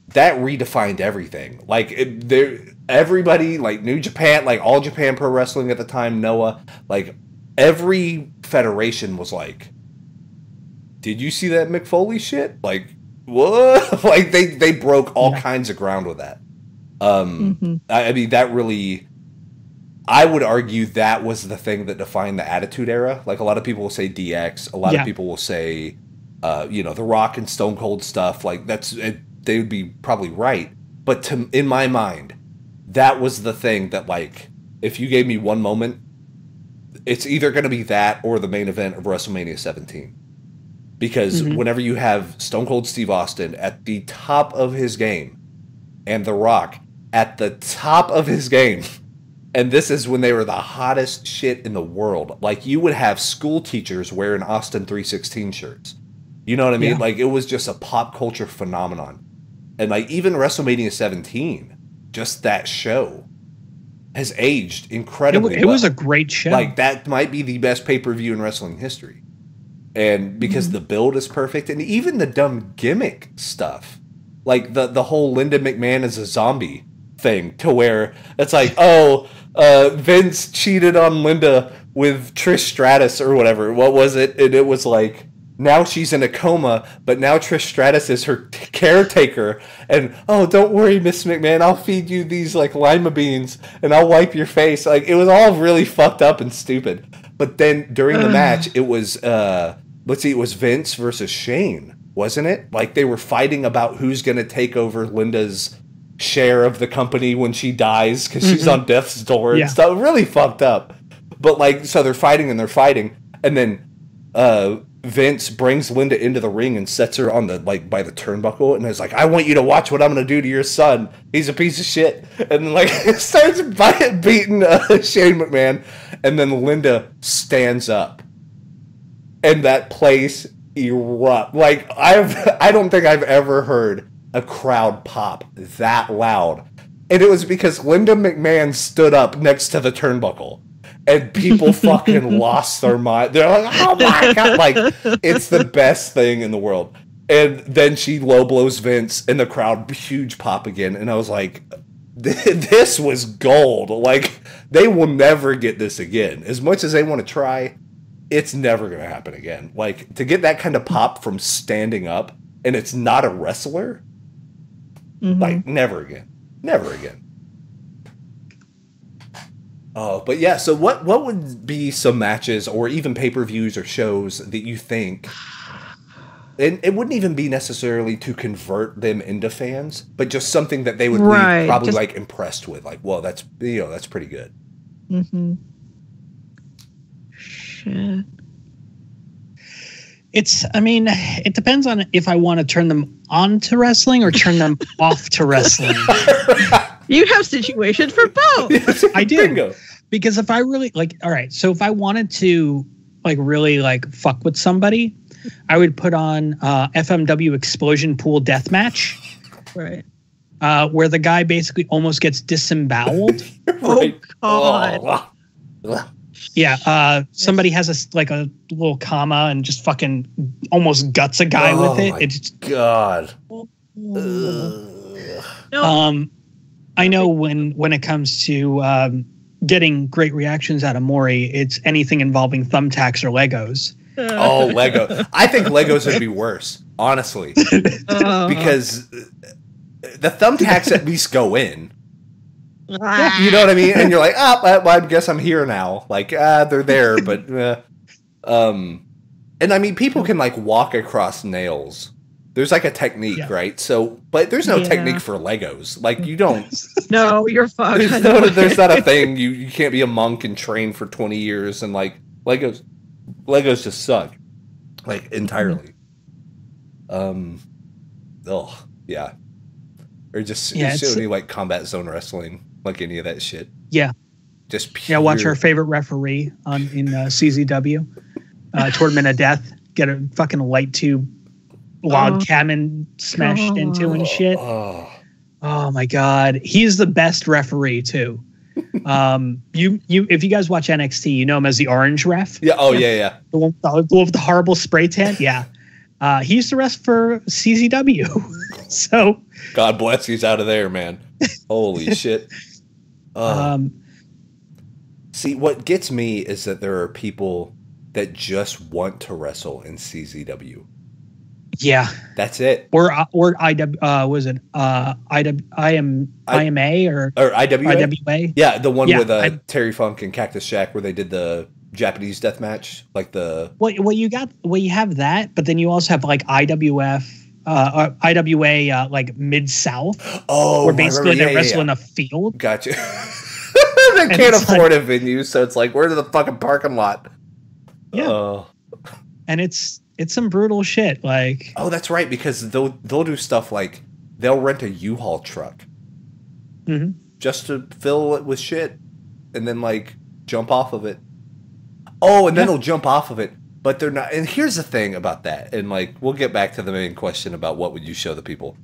that redefined everything. Like, everybody, like, New Japan, like, All Japan Pro Wrestling at the time, Noah, like, every federation was like, did you see that Mick Foley shit? Like, what? Like, they broke all kinds of ground with that. I mean, that really... I would argue that was the thing that defined the Attitude Era. Like, a lot of people will say DX. A lot of people will say... The Rock and Stone Cold stuff, like they would be probably right. But in my mind, that was the thing that, like, if you gave me one moment, it's either going to be that or the main event of WrestleMania 17. Because whenever you have Stone Cold Steve Austin at the top of his game and The Rock at the top of his game, and this is when they were the hottest shit in the world, like, you would have school teachers wearing Austin 316 shirts. You know what I mean? Yeah. Like, it was just a pop culture phenomenon. And, like, even WrestleMania 17, just that show, has aged incredibly well. It was a great show. Like, that might be the best pay-per-view in wrestling history. And because the build is perfect, and even the dumb gimmick stuff. Like, the whole Linda McMahon as a zombie thing, to where it's like, Vince cheated on Linda with Trish Stratus or whatever. What was it? And it was like... Now she's in a coma, but now Trish Stratus is her caretaker. And, don't worry, Miss McMahon, I'll feed you these, like, lima beans, and I'll wipe your face. Like, it was all really fucked up and stupid. But then, during the match, it was, it was Vince versus Shane, wasn't it? Like, they were fighting about who's going to take over Linda's share of the company when she dies, because she's on death's door and stuff. Really fucked up. But like, so they're fighting and they're fighting, and then Vince brings Linda into the ring and sets her on the by the turnbuckle, and is like, "I want you to watch what I'm gonna do to your son. He's a piece of shit." And then, like, starts beating Shane McMahon, and then Linda stands up, and that place erupt. Like, I don't think I've ever heard a crowd pop that loud, and it was because Linda McMahon stood up next to the turnbuckle. And people fucking lost their mind. They're like, "Oh my God." Like, it's the best thing in the world. And then she low blows Vince, and the crowd, huge pop again. And I was like, this was gold. Like, they will never get this again. As much as they want to try, it's never going to happen again. Like, to get that kind of pop from standing up, and it's not a wrestler, like, never again. Never again. Oh, but yeah, so what would be some matches or even pay-per-views or shows that you think, and it wouldn't even be necessarily to convert them into fans, but just something that they would be probably like impressed with, like, well, that's, you know, that's pretty good. Shit. I mean, it depends on if I want to turn them on to wrestling or turn them off to wrestling. You have situations for both. I do. Bingo. Because if I really all right, so if I wanted to really fuck with somebody, I would put on FMW Explosion Pool Deathmatch. Right. Where the guy basically almost gets disemboweled. Right. Oh, God. Yeah, somebody has a little comma and just fucking almost guts a guy with it. It's God. No. I know when it comes to getting great reactions out of Maury, it's anything involving thumbtacks or Legos. Oh, Lego! I think Legos would be worse, honestly, because the thumbtacks at least go in. You know what I mean? And you're like, I guess I'm here now. Like, they're there, but, and I mean, people can walk across nails. There's a technique, right? So, but there's no technique for Legos. Like, you don't. No, you're fucked. There's not a thing. You can't be a monk and train for 20 years and Legos just suck, entirely. Oh yeah, or just any Combat Zone Wrestling. Any of that shit. Yeah. Just pure. Watch our favorite referee in CZW. Tournament of Death. Get a fucking light tube log cabin smashed into and shit. Oh my God. He's the best referee too. If you guys watch NXT, you know him as the orange ref. Yeah. Oh yeah. The one with the horrible spray tan. Yeah. He used to ref for CZW. So God bless, he's out of there, man. Holy shit. See, what gets me is that there are people that just want to wrestle in CZW. Yeah, that's it. Or IW was it IMA or IWA? Yeah, the one with Terry Funk and Cactus Jack where they did the Japanese death match, Well, you have that, but then you also have IWF. IWA Mid South. Oh, where basically they wrestle in a field. Gotcha. They can't afford a venue, so it's where's the fucking parking lot? Yeah. And it's some brutal shit. Oh, that's right, because they'll do stuff they'll rent a U-Haul truck just to fill it with shit, and then jump off of it. Oh, and then they'll jump off of it. But they're not. And here's the thing about that. And we'll get back to the main question about what would you show the people.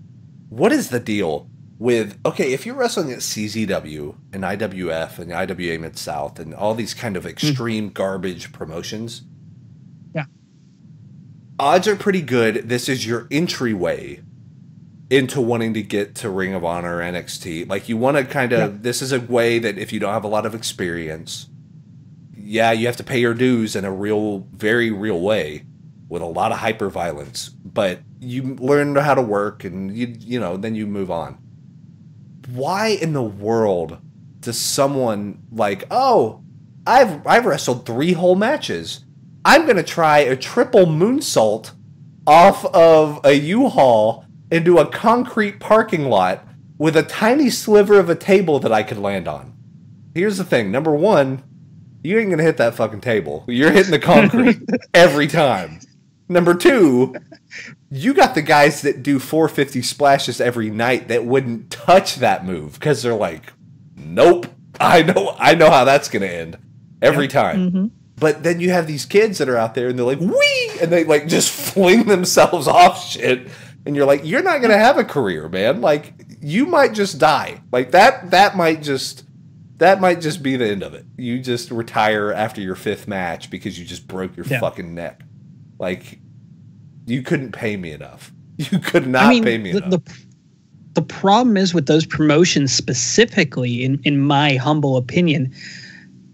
What is the deal with, okay, if you're wrestling at CZW and IWF and IWA Mid-South and all these kind of extreme garbage promotions. Yeah. Odds are pretty good. This is your entryway into wanting to get to Ring of Honor or NXT. You want to this is a way that if you don't have a lot of experience, yeah, you have to pay your dues in a very real way with a lot of hyper violence, but you learn how to work and then you move on. Why in the world does someone I've wrestled 3 whole matches. I'm going to try a triple moonsault off of a U-Haul into a concrete parking lot with a tiny sliver of a table that I could land on. Here's the thing. Number one, you ain't gonna hit that fucking table. You're hitting the concrete every time. Number two, you got the guys that do 450 splashes every night that wouldn't touch that move because they're like, nope, I know how that's gonna end every time. Mm-hmm. But then you have these kids that are out there and they're like, wee, and they like just fling themselves off shit, and you're like, you're not gonna have a career, man. Like, you might just die. Like that might just be the end of it. You just retire after your 5th match because you just broke your fucking neck. Like, you couldn't pay me enough. You could not pay me enough. The problem is with those promotions specifically, in my humble opinion,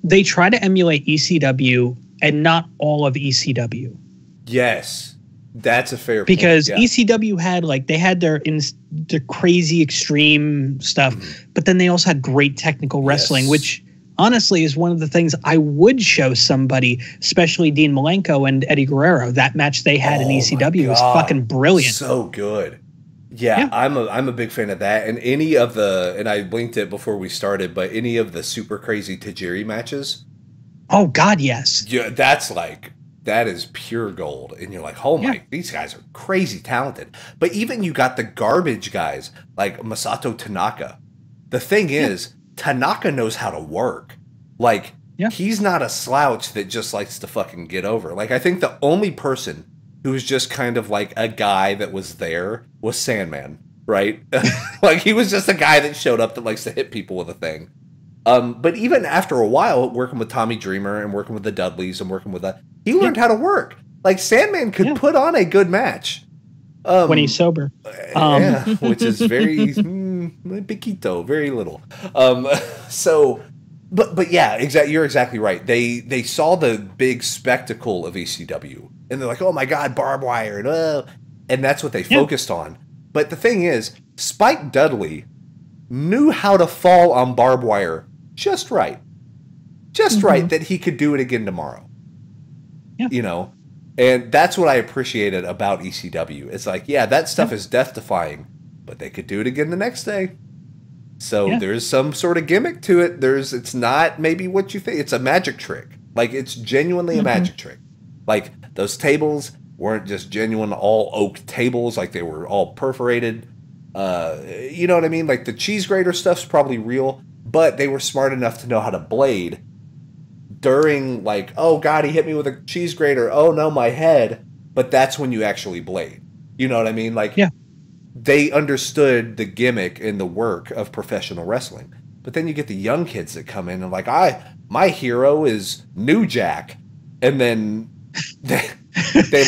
they try to emulate ECW and not all of ECW. Yes, that's a fair point. Because ECW had their crazy extreme stuff, but then they also had great technical wrestling, which honestly is one of the things I would show somebody, especially Dean Malenko and Eddie Guerrero. That match they had in ECW was fucking brilliant. So good. Yeah, I'm a big fan of that. And any of and I linked it before we started, but any of the super crazy Tajiri matches. Oh God, yes. Yeah, that is pure gold. And you're like, oh my, these guys are crazy talented. But even you got the garbage guys like Masato Tanaka. The thing is, Tanaka knows how to work. Like, he's not a slouch that just likes to fucking get over. Like, I think the only person who was just kind of like a guy that was there was Sandman, right? Like, he was just a guy that showed up that likes to hit people with a thing. But even after a while, working with Tommy Dreamer and working with the Dudleys and working with that, he learned how to work. Like, Sandman could put on a good match. When he's sober. Which is very piquito, very little. But yeah, you're exactly right. They saw the big spectacle of ECW, and they're like, oh my God, barbed wire, and that's what they focused on. But the thing is, Spike Dudley knew how to fall on barbed wire just right. Just right that he could do it again tomorrow. Yeah. You know? And that's what I appreciated about ECW. It's like, that stuff is death-defying, but they could do it again the next day. So there's some sort of gimmick to it. It's not maybe what you think. It's a magic trick. Like, it's genuinely a magic trick. Like, those tables weren't just genuine all oak tables. Like, they were all perforated. You know what I mean? Like, the cheese grater stuff's probably real, but they were smart enough to know how to blade during, like, oh God, he hit me with a cheese grater. Oh no, my head. But that's when you actually blade. You know what I mean? Like, they understood the gimmick and the work of professional wrestling. But then you get the young kids that come in and like, my hero is New Jack. And then they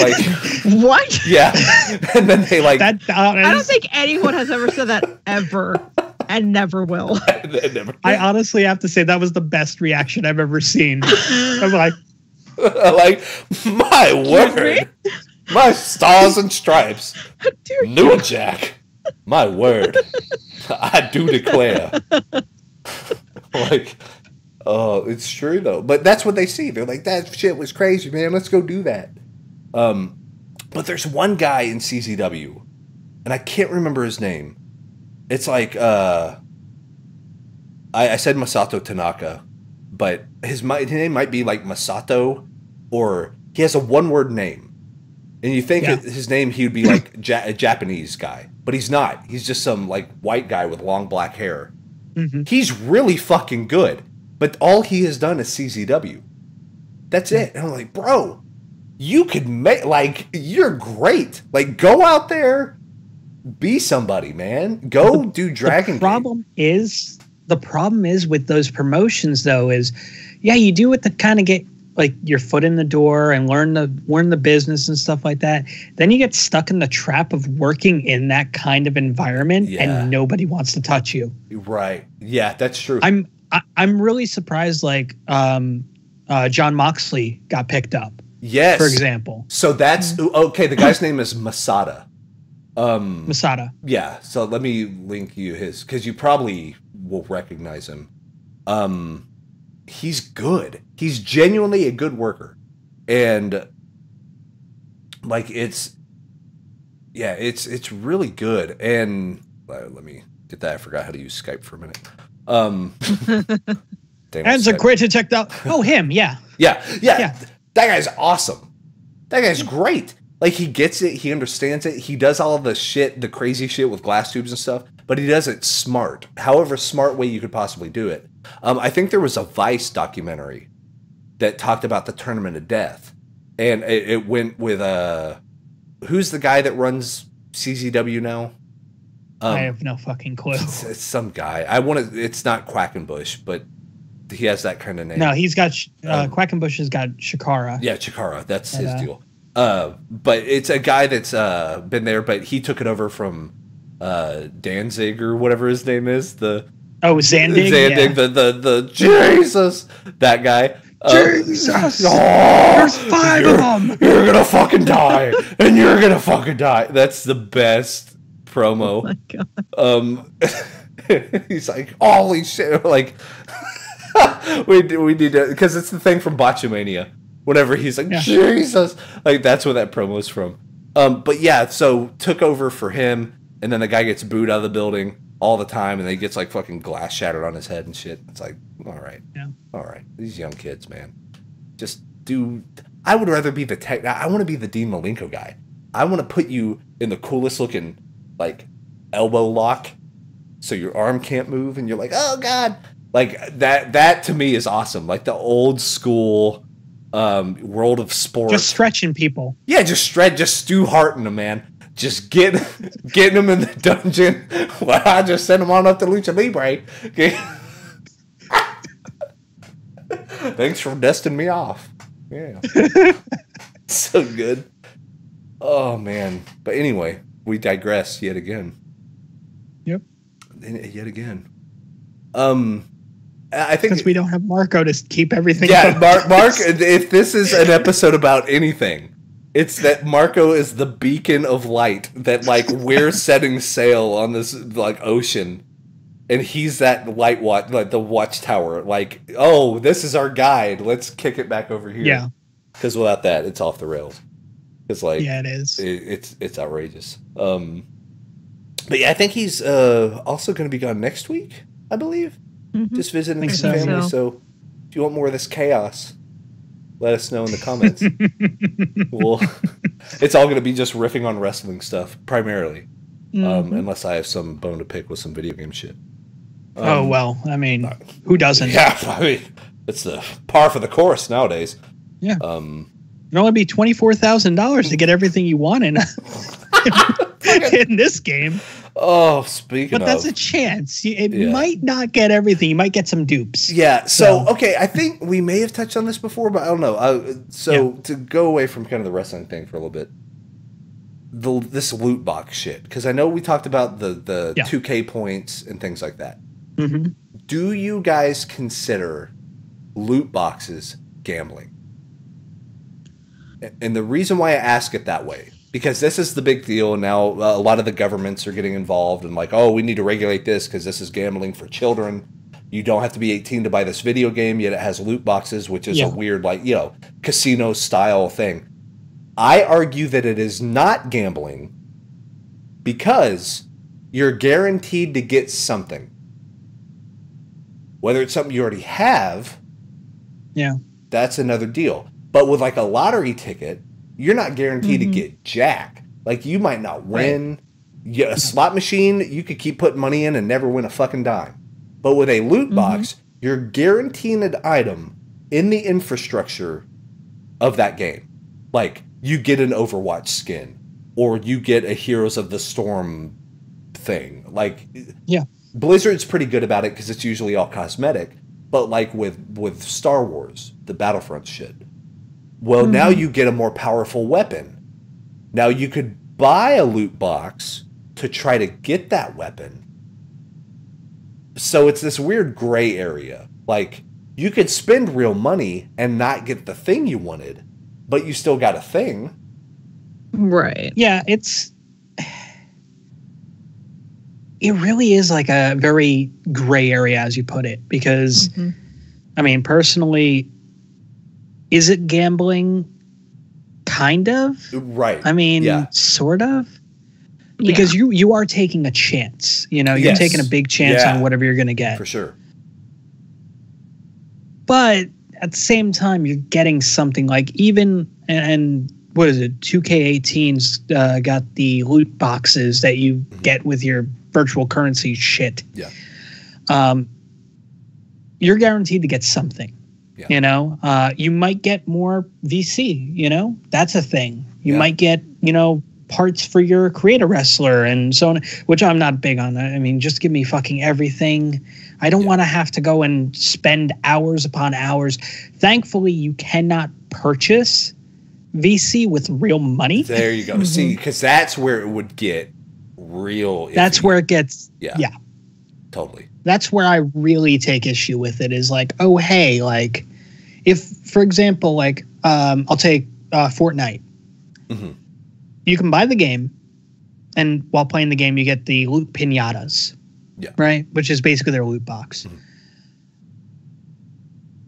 like, what? Yeah. And then they like, I don't think anyone has ever said that ever. And never will. I honestly have to say that was the best reaction I've ever seen. I'm like, my word, my stars and stripes, New Jack, my word, I do declare. Like, oh, it's true though. But that's what they see. They're like, that shit was crazy, man. Let's go do that. But there's one guy in CZW, and I can't remember his name. It's like, I said Masato Tanaka, but his name might be like Masato, or he has a one-word name. And you think his name, he would be like a Japanese guy, but he's not. He's just some like white guy with long black hair. He's really fucking good, but all he has done is CZW. That's it. And I'm like, bro, you could make, like, you're great. Like, go out there. Be somebody, man. Go do Dragon Gate. The problem is with those promotions, though, is you do it to kind of get like your foot in the door and learn the business and stuff like that. Then you get stuck in the trap of working in that kind of environment, and nobody wants to touch you. Right? Yeah, that's true. I'm really surprised. Like John Moxley got picked up. Yes, for example. So that's okay. The guy's name is Masada. Masada. Yeah, so let me link you his, because you probably will recognize him. He's good. He's genuinely a good worker. And like it's really good. And let me get that. I forgot how to use Skype for a minute. Hands are great to check out. Oh, him. Yeah. Yeah. That guy's awesome. That guy's great. Like, he gets it. He understands it. He does all of the shit, the crazy shit with glass tubes and stuff, but he does it smart. However smart way you could possibly do it. I think there was a Vice documentary that talked about the Tournament of Death. And it went with, who's the guy that runs CZW now? I have no fucking clue. It's some guy. It's not Quackenbush, but he has that kind of name. No, he's got Quackenbush has got Chikara. Yeah, Chikara. That's his deal. But it's a guy that's been there, but he took it over from Danzig or whatever his name is. Zandig. Zandig, the Jesus, that guy. Jesus! There's 5 of them. You're gonna fucking die, and you're gonna fucking die. That's the best promo. Oh my God. He's like, holy shit! Like, we need to, because it's the thing from Botchamania. Whenever he's like, Jesus, like that's where that promo is from. But yeah, so took over for him, and then the guy gets booed out of the building all the time, and then he gets like fucking glass shattered on his head and shit. It's like, all right. These young kids, man, just do. I would rather be the tech. I want to be the Dean Malenko guy. I want to put you in the coolest looking like elbow lock, so your arm can't move, and you're like, oh god, like that. That to me is awesome. Like the old school world of sport. Just stretching people. Yeah, just Stu Harton them, man. Just getting them in the dungeon. Well, I just send them on up to Lucha Libre. Okay. Thanks for dusting me off. Yeah. So good. Oh, man. But anyway, we digress yet again. Yep. Yet again. I think because we don't have Marco to keep everything. Yeah, Mark. If this is an episode about anything, it's that Marco is the beacon of light that like we're setting sail on this like ocean, and he's that light watch, like the watchtower. Like, oh, this is our guide. Let's kick it back over here. Yeah. Because without that, it's off the rails. It's like it is. It's outrageous. But yeah, I think he's also going to be gone next week. I believe. Mm-hmm. Just visiting some family. So if you want more of this chaos, let us know in the comments. It's all going to be just riffing on wrestling stuff primarily, unless I have some bone to pick with some video game shit. Oh well, I mean, who doesn't? Yeah, I mean, it's the par for the course nowadays. Yeah. It'd only be $24,000 to get everything you want in this game. Oh, speaking of, but that's a chance. It might not get everything. You might get some dupes. Yeah. So okay, I think we may have touched on this before, but I don't know. To go away from kind of the wrestling thing for a little bit, this loot box shit, because I know we talked about the 2K points and things like that. Mm-hmm. Do you guys consider loot boxes gambling? And the reason why I ask it that way, because this is the big deal now. A lot of the governments are getting involved and like, oh, we need to regulate this because this is gambling for children. You don't have to be 18 to buy this video game, yet it has loot boxes, which is a weird, like, casino style thing. I argue that it is not gambling because you're guaranteed to get something. Whether it's something you already have, that's another deal. But with like a lottery ticket, you're not guaranteed to get jack. Like you might not win. Right. A slot machine, you could keep putting money in and never win a fucking dime. But with a loot box, you're guaranteeing an item in the infrastructure of that game. Like you get an Overwatch skin, or you get a Heroes of the Storm thing. Like Blizzard's pretty good about it because it's usually all cosmetic. But like with Star Wars, the Battlefront shit. Well, now you get a more powerful weapon. Now you could buy a loot box to try to get that weapon. So it's this weird gray area. Like, you could spend real money and not get the thing you wanted, but you still got a thing. Right. Yeah, it really is like a very gray area, as you put it, because, I mean, personally, is it gambling? Kind of. Right. I mean, sort of. Because you are taking a chance. You're taking a big chance on whatever you're going to get. For sure. But at the same time, you're getting something like even and what is it? 2K18's got the loot boxes that you get with your virtual currency shit. Yeah. You're guaranteed to get something. Yeah. You know, you might get more VC. You know, that's a thing. You might get parts for your creator wrestler and so on, which I'm not big on. I mean, just give me fucking everything. I don't want to have to go and spend hours upon hours. Thankfully, you cannot purchase VC with real money. There you go. See, because that's where it would get real. That's where it gets. Yeah. Totally. That's where I really take issue with it is like, oh, hey, like if, for example, like I'll take Fortnite. Mm-hmm. You can buy the game, and while playing the game, you get the loot pinatas. Yeah. Right? Which is basically their loot box. Mm-hmm.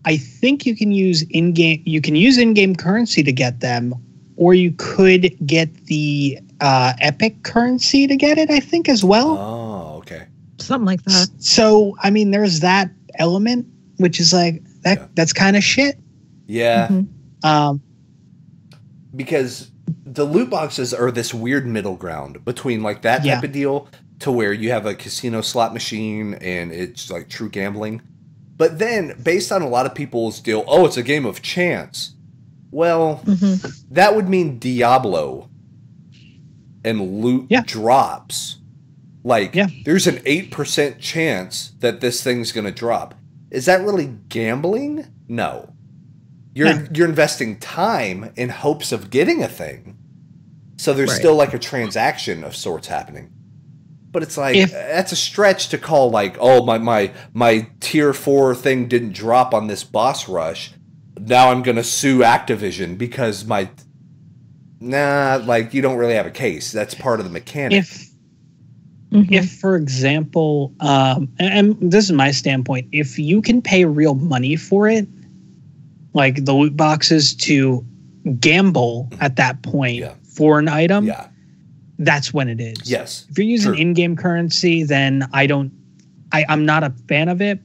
I think you can use in-game currency to get them, or you could get the Epic currency to get it, I think, as well. Oh, okay. Something like that. So, I mean, there's that element, which is like that's kind of shit. Yeah. Mm-hmm. Because the loot boxes are this weird middle ground between like that type of deal to where you have a casino slot machine and it's like true gambling. But then based on a lot of people's deal, oh, it's a game of chance. Well, that would mean Diablo and loot drops. Like there's an 8% chance that this thing's going to drop. Is that really gambling? No. You're investing time in hopes of getting a thing. So there's still like a transaction of sorts happening. But it's like that's a stretch to call like, oh, my tier 4 thing didn't drop on this boss rush. Now I'm going to sue Activision because like you don't really have a case. That's part of the mechanic. If for example, and this is my standpoint, if you can pay real money for it, like the loot boxes to gamble at that point for an item, that's when it is. Yes. If you're using in-game currency, then I'm not a fan of it,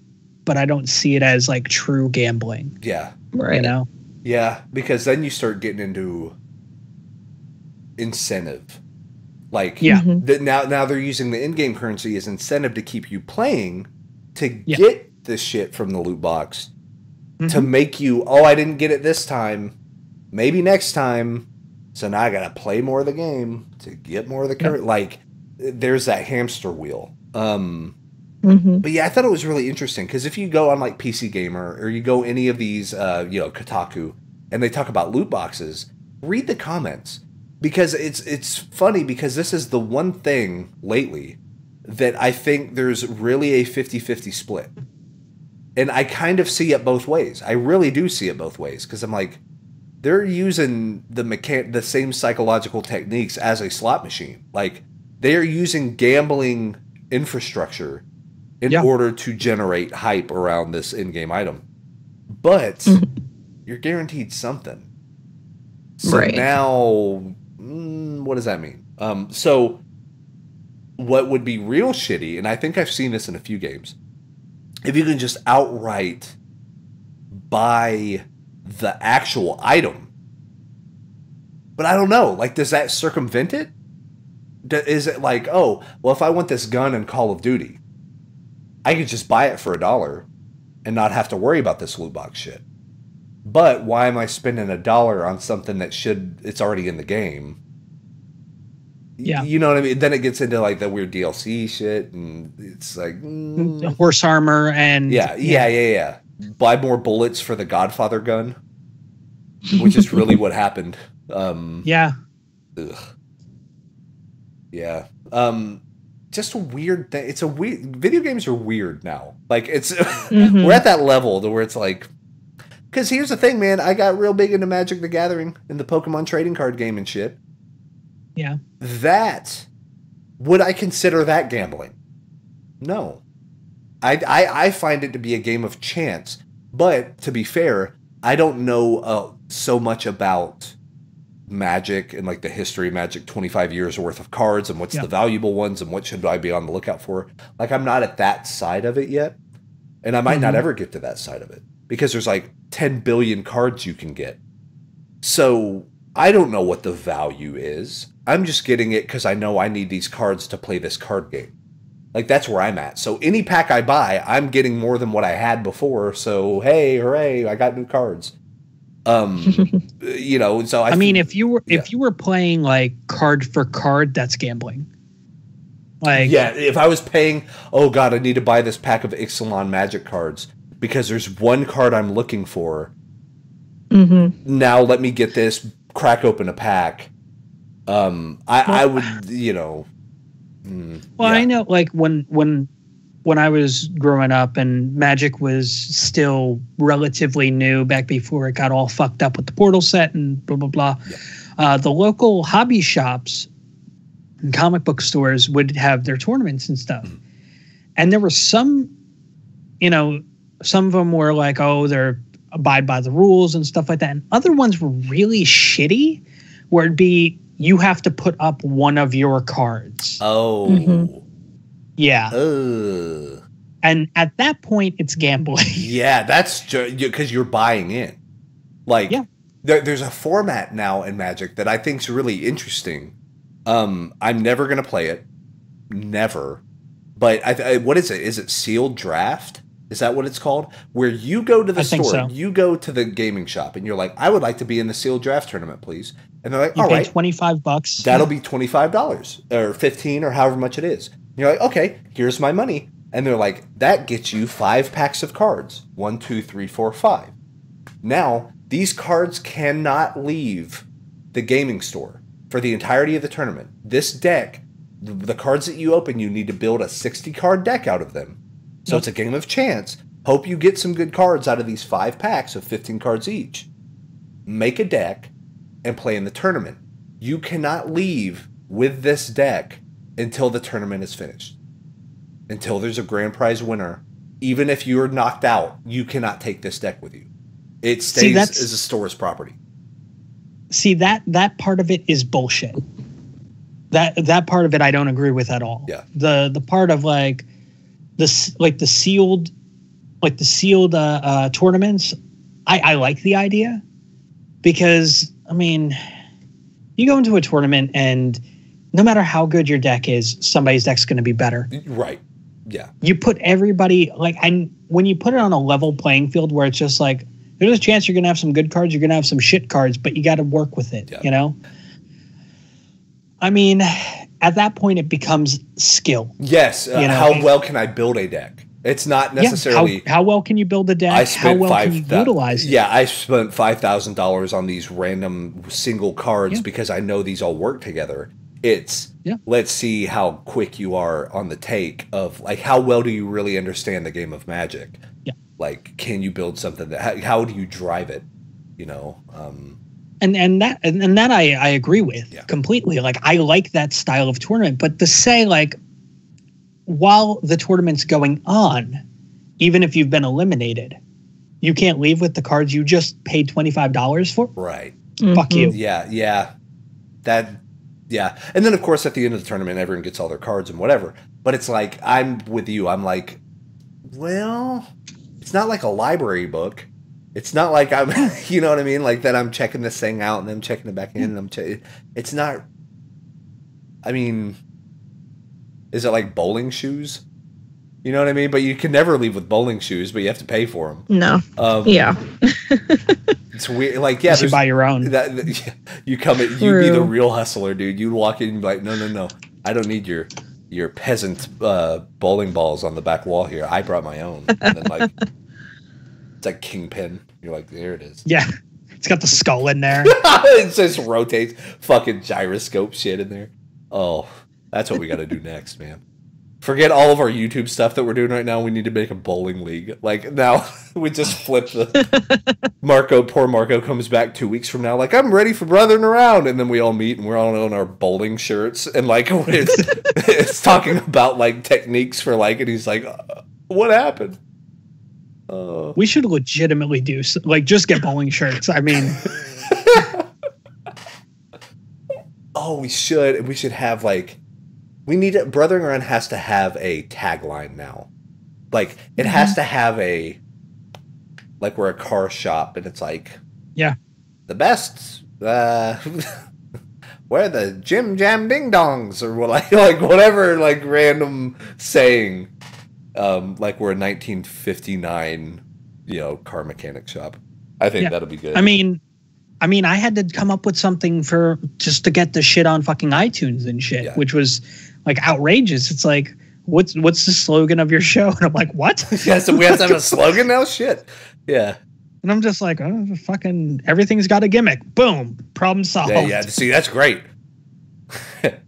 but I don't see it as like true gambling. Yeah. Right. You know? Yeah, because then you start getting into incentive. Like now they're using the in-game currency as incentive to keep you playing to get the shit from the loot box. To make you, oh, I didn't get it this time. Maybe next time. So now I got to play more of the game to get more of the current. Like, there's that hamster wheel. But yeah, I thought it was really interesting because if you go on like PC Gamer or you go any of these, Kotaku, and they talk about loot boxes, read the comments because it's funny because this is the one thing lately that I think there's really a 50-50 split. And I kind of see it both ways. I really do see it both ways because I'm like, they're using the same psychological techniques as a slot machine. Like they are using gambling infrastructure in order to generate hype around this in-game item. But you're guaranteed something. So now, what does that mean? So what would be real shitty, and I think I've seen this in a few games, if you can just outright buy the actual item. But I don't know. Like, does that circumvent it? Is it like, oh, well, if I want this gun in Call of Duty, I could just buy it for $1 and not have to worry about this loot box shit. But why am I spending $1 on something that it's already in the game? Yeah. You know what I mean? Then it gets into like the weird DLC shit, and it's like horse armor and yeah. Buy more bullets for the Godfather gun, which is really what happened. Yeah. Just a weird thing. It's a weird. Video games are weird now. Like it's we're at that level where it's like, because here's the thing, man. I got real big into Magic the Gathering and the Pokemon trading card game and shit. Yeah. Would I consider that gambling? No. I find it to be a game of chance. But to be fair, I don't know so much about Magic and like the history of Magic, 25 years worth of cards and what's the valuable ones and what should I be on the lookout for. Like I'm not at that side of it yet. And I might not ever get to that side of it because there's like 10 billion cards you can get. So I don't know what the value is. I'm just getting it because I know I need these cards to play this card game. Like, that's where I'm at. So any pack I buy, I'm getting more than what I had before. So, hey, hooray, I got new cards. You know, so I mean, if you were playing like card for card, that's gambling. Like, yeah, if I was paying, oh God, I need to buy this pack of Ixalan Magic cards because there's one card I'm looking for. Now let me get this, crack open a pack. I would, you know. Well, yeah. I know, like when I was growing up and Magic was still relatively new back before it got all fucked up with the Portal set and blah blah blah. Yeah. The local hobby shops and comic book stores would have their tournaments and stuff, and there were some, you know, some of them were like, oh, they're abide by the rules and stuff like that, and other ones were really shitty, where it'd be you have to put up one of your cards. Oh. Yeah. And at that point, it's gambling. Yeah, that's because you're buying in. Like, yeah. There's a format now in Magic that I think is really interesting. I'm never going to play it. Never. But what is it? Is it sealed draft? Is that what it's called? Where you go to the store, so. You go to the gaming shop, and you're like, I would like to be in the sealed draft tournament, please. And they're like, all right, $25. That'll be $25 or $15 or however much it is. And you're like, okay, here's my money. And they're like, that gets you 5 packs of cards. 1, 2, 3, 4, 5. Now, these cards cannot leave the gaming store for the entirety of the tournament. This deck, the cards that you open, you need to build a 60-card deck out of them. So it's a game of chance. Hope you get some good cards out of these 5 packs of 15 cards each. Make a deck and play in the tournament. You cannot leave with this deck until the tournament is finished. Until there's a grand prize winner. Even if you're knocked out, you cannot take this deck with you. It stays as a store's property. See, that part of it is bullshit. That part of it I don't agree with at all. Yeah. The part of like the sealed tournaments, I like the idea, because I mean, you go into a tournament and no matter how good your deck is, somebody's deck's going to be better. Right. Yeah. You put everybody when you put it on a level playing field where it's just like, there's a chance you're going to have some good cards, you're going to have some shit cards, but you got to work with it, you know? I mean, at that point, it becomes skill. Yes. How well can I build a deck? It's not necessarily... Yeah, how well can you build a deck? How well can you utilize it? Yeah, I spent $5,000 on these random single cards because I know these all work together. It's, let's see how quick you are on the take of, like, how well do you really understand the game of Magic? Yeah. Like, can you build something that... How do you drive it? You know? And that I agree with completely. Like, I like that style of tournament. But to say, like, while the tournament's going on, even if you've been eliminated, you can't leave with the cards you just paid $25 for? Right. Fuck you. Yeah. And then, of course, at the end of the tournament, everyone gets all their cards and whatever. But it's like, I'm with you. I'm like, well, it's not like a library book. It's not like I'm, you know what I mean? Like that I'm checking this thing out and then checking it back in. And it's not, I mean, is it like bowling shoes? You know what I mean? But you can never leave with bowling shoes, but you have to pay for them. No. Yeah. It's weird. Like, yeah. You buy your own. You come in, you be the real hustler, dude. You walk in and be like, no. I don't need your peasant bowling balls on the back wall here. I brought my own. And then, like, it's like Kingpin. You're like, there it is. Yeah. It's got the skull in there. It just rotates. Fucking gyroscope shit in there. Oh, that's what we got to do next, man. Forget all of our YouTube stuff that we're doing right now. We need to make a bowling league. Like, now we just flip the... Poor Marco comes back 2 weeks from now like, I'm ready for Brothering Around. And then we all meet and we're all in our bowling shirts. And, like, it's talking about, like, techniques for, like... And he's like, what happened? We should legitimately do... Like, just get bowling shirts. I mean... Oh, we should. And we should have, like... We need it. Brothering Around has to have a tagline now. Like, it has to have a like we're a car shop, and it's like, Yeah. the best, we're the Jim Jam Ding Dongs, or like whatever, like random saying, like we're a 1959, car mechanic shop. I think that'll be good. I mean, I had to come up with something for just to get the shit on fucking iTunes and shit, which was like outrageous. It's like, what's the slogan of your show? And I'm like, what? Yeah, so we have to have a slogan now? Shit. Yeah. And I'm just like, oh, fucking everything's got a gimmick. Boom. Problem solved. Yeah. See, that's great.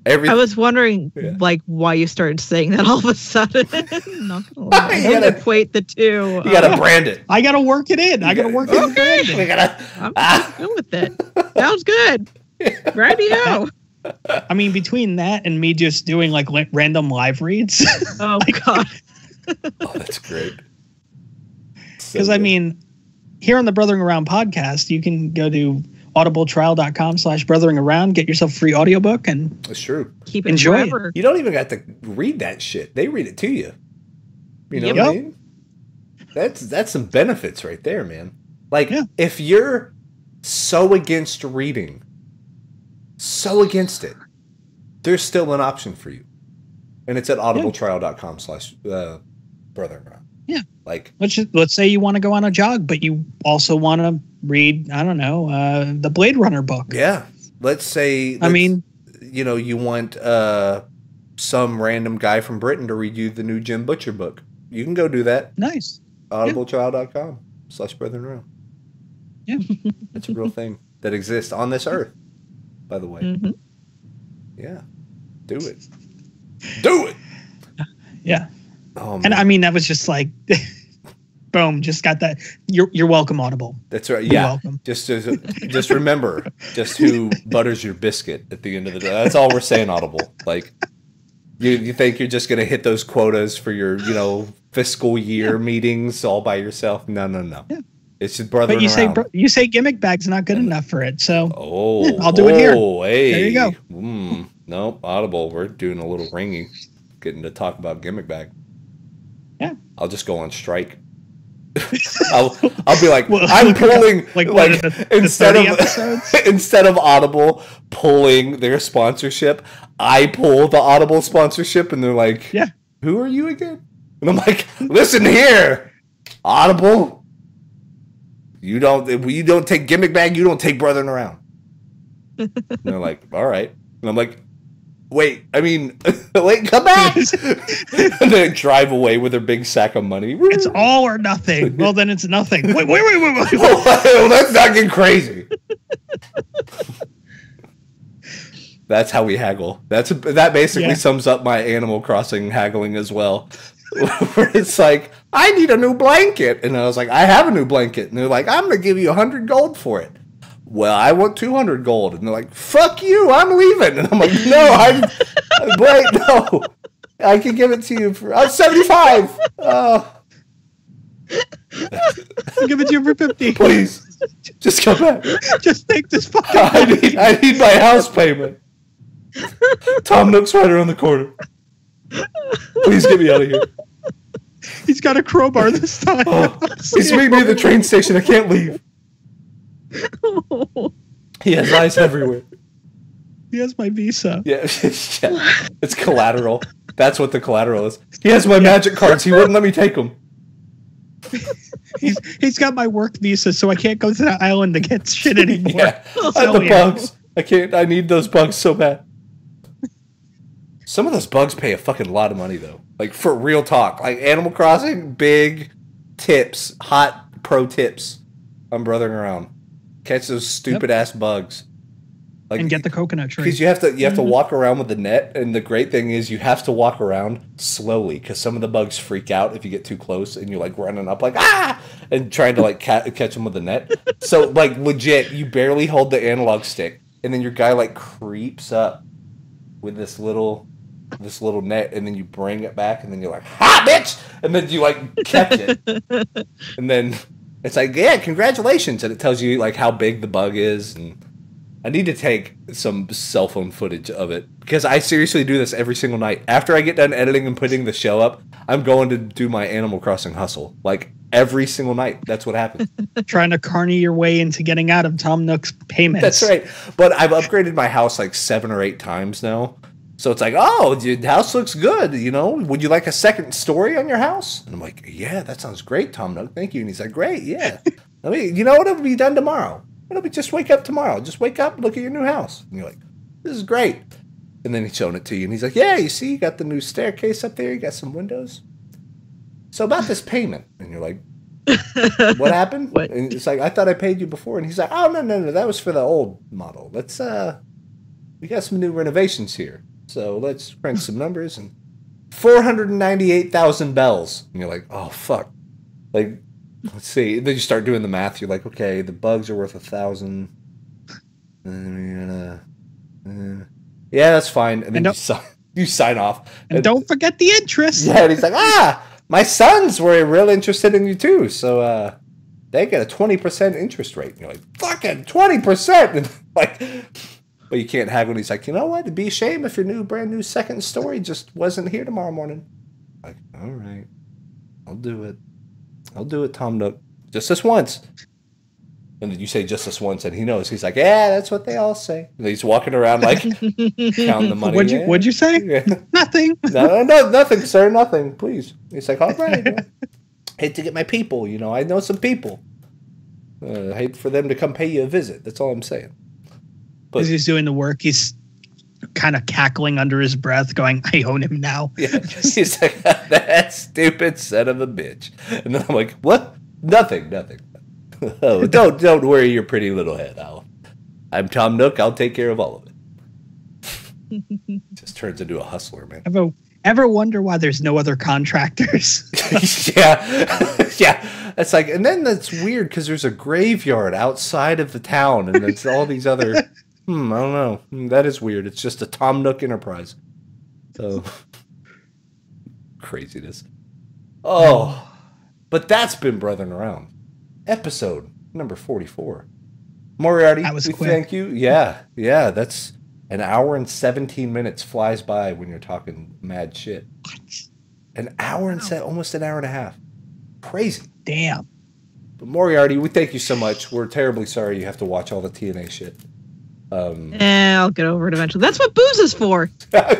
I was wondering, like, why you started saying that all of a sudden. Not gonna lie. You gotta equate the two. You gotta brand it. I gotta work it in. I gotta work it in. I'm good with it. Sounds good. Radio. I mean, between that and me just doing like random live reads. Oh, God. Oh, that's great. Because I mean, here on the Brothering Around podcast, you can go to audibletrial.com/brotheringaround, get yourself a free audiobook, and that's true. Keep enjoy it. You don't even have to read that shit. They read it to you. You know what I mean? That's some benefits right there, man. Like, if you're so against reading, so against it, there's still an option for you. And it's at audibletrial.com/brotheringaround. Yeah. Like, let's say you want to go on a jog, but you also want to read, I don't know, the Blade Runner book. Yeah. Let's say, you want some random guy from Britain to read you the new Jim Butcher book. You can go do that. Nice. audibletrial.com/brotheringaround. Yeah. It's a real thing that exists on this earth, by the way. Mm-hmm. Yeah. Do it. Do it. Yeah. Oh, man. And I mean, that was just like, boom, just got that. You're welcome, Audible. That's right. You're Yeah. welcome. Just remember just who butters your biscuit at the end of the day. That's all we're saying, Audible. Like, you think you're just going to hit those quotas for your, fiscal year meetings all by yourself? No. Yeah. It's just brother. But you say gimmick bag's not good enough for it, so I'll do it here. Hey. There you go. Nope, Audible. We're doing a little ringing, getting to talk about gimmick bag. Yeah, I'll just go on strike. I'll be like, I'm pulling like instead of Audible pulling their sponsorship, I pull the Audible sponsorship, and they're like, yeah, who are you again? And I'm like, listen here, Audible. You don't take gimmick bag. You don't take brothering around. And they're like, all right. And I'm like, wait, come back. And they drive away with their big sack of money. It's all or nothing. Well, then it's nothing. Wait. Well, that's not getting crazy. That's how we haggle. That basically sums up my Animal Crossing haggling as well. Where it's like, I need a new blanket. And I was like, I have a new blanket. And they're like, I'm going to give you 100 gold for it. Well, I want 200 gold. And they're like, fuck you, I'm leaving. And I'm like, no, no. I can give it to you for 75. I'll give it to you for 50. Please, just come back. Just take this fucking I need my house payment. Tom Nook's right around the corner. Please get me out of here. He's got a crowbar this time. He's meeting me at the train station. I can't leave. He has eyes everywhere. He has my visa. Yeah. It's collateral. That's what the collateral is. He has my magic cards. He wouldn't let me take them. He's got my work visa, so I can't go to that island to get shit anymore. Yeah. The bugs. I can't. I need those bugs so bad. Some of those bugs pay a fucking lot of money, though. Like, for real talk. Like, Animal Crossing, big tips. Hot pro tips. I'm brothering around. Catch those stupid-ass bugs. Like, and get the coconut tree. Because you have to walk around with the net, and the great thing is you have to walk around slowly, because some of the bugs freak out if you get too close, and you're, like, running up, like, ah! And trying to, like, catch them with the net. So, like, legit, you barely hold the analog stick, and then your guy, like, creeps up with this little net, and then you bring it back, and then you're like, ha, bitch! And then you, like, catch it. And then it's like, yeah, congratulations. And it tells you, like, how big the bug is, and I need to take some cell phone footage of it because I seriously do this every single night. After I get done editing and putting the show up, I'm going to do my Animal Crossing hustle. Like every single night. That's what happens. Trying to carny your way into getting out of Tom Nook's payments. That's right. But I've upgraded my house like 7 or 8 times now. So it's like, oh, your house looks good. You know, would you like a second story on your house? And I'm like, yeah, that sounds great, Tom Nook. Thank you. And he's like, great, yeah. I mean, you know what? It'll be done tomorrow. It'll be just wake up tomorrow. Just wake up, look at your new house. And you're like, this is great. And then he's showing it to you. And he's like, yeah, you see, you got the new staircase up there. You got some windows. So about this payment. And you're like, what happened? What? And it's like, I thought I paid you before. And he's like, oh, no. That was for the old model. Let's, we got some new renovations here. So let's crunch some numbers. And 498,000 bells. And you're like, oh, fuck. Like, let's see. And then you start doing the math. You're like, okay, the bugs are worth 1,000. Yeah, that's fine. And then you sign off. And don't forget the interest. Yeah, and he's like, my sons were real interested in you too. So they get a 20% interest rate. And you're like, fucking 20%. And like, but you can't haggle. And he's like, you know what? It'd be a shame if your brand new second story just wasn't here tomorrow morning. Like, all right, I'll do it. I'll do it, Tom Nook. Just this once. And then you say just this once, and he knows. He's like, yeah, that's what they all say. And he's walking around like counting the money. What'd you say? Yeah. Nothing. No, nothing, sir, nothing. Please. He's like, all right. Hate to get my people. You know, I know some people. Hate for them to come pay you a visit. That's all I'm saying. But as he's doing the work, he's kind of cackling under his breath, going, I own him now. Yeah. He's like, that stupid son of a bitch. And then I'm like, what? Nothing. Oh, don't worry your pretty little head. I'm Tom Nook. I'll take care of all of it. Just turns into a hustler, man. Ever wonder why there's no other contractors? Yeah. It's like, and then that's weird because there's a graveyard outside of the town, and it's all these other. I don't know. That is weird. It's just a Tom Nook enterprise. So craziness. Oh, but that's been Brothering Around. Episode number 44. Moriarty, that was quick. Thank you. Yeah, that's an hour and 17 minutes flies by when you're talking mad shit. An hour and almost an hour and a half. Crazy. Damn. But Moriarty, we thank you so much. We're terribly sorry you have to watch all the TNA shit. I'll get over it eventually. That's what booze is for.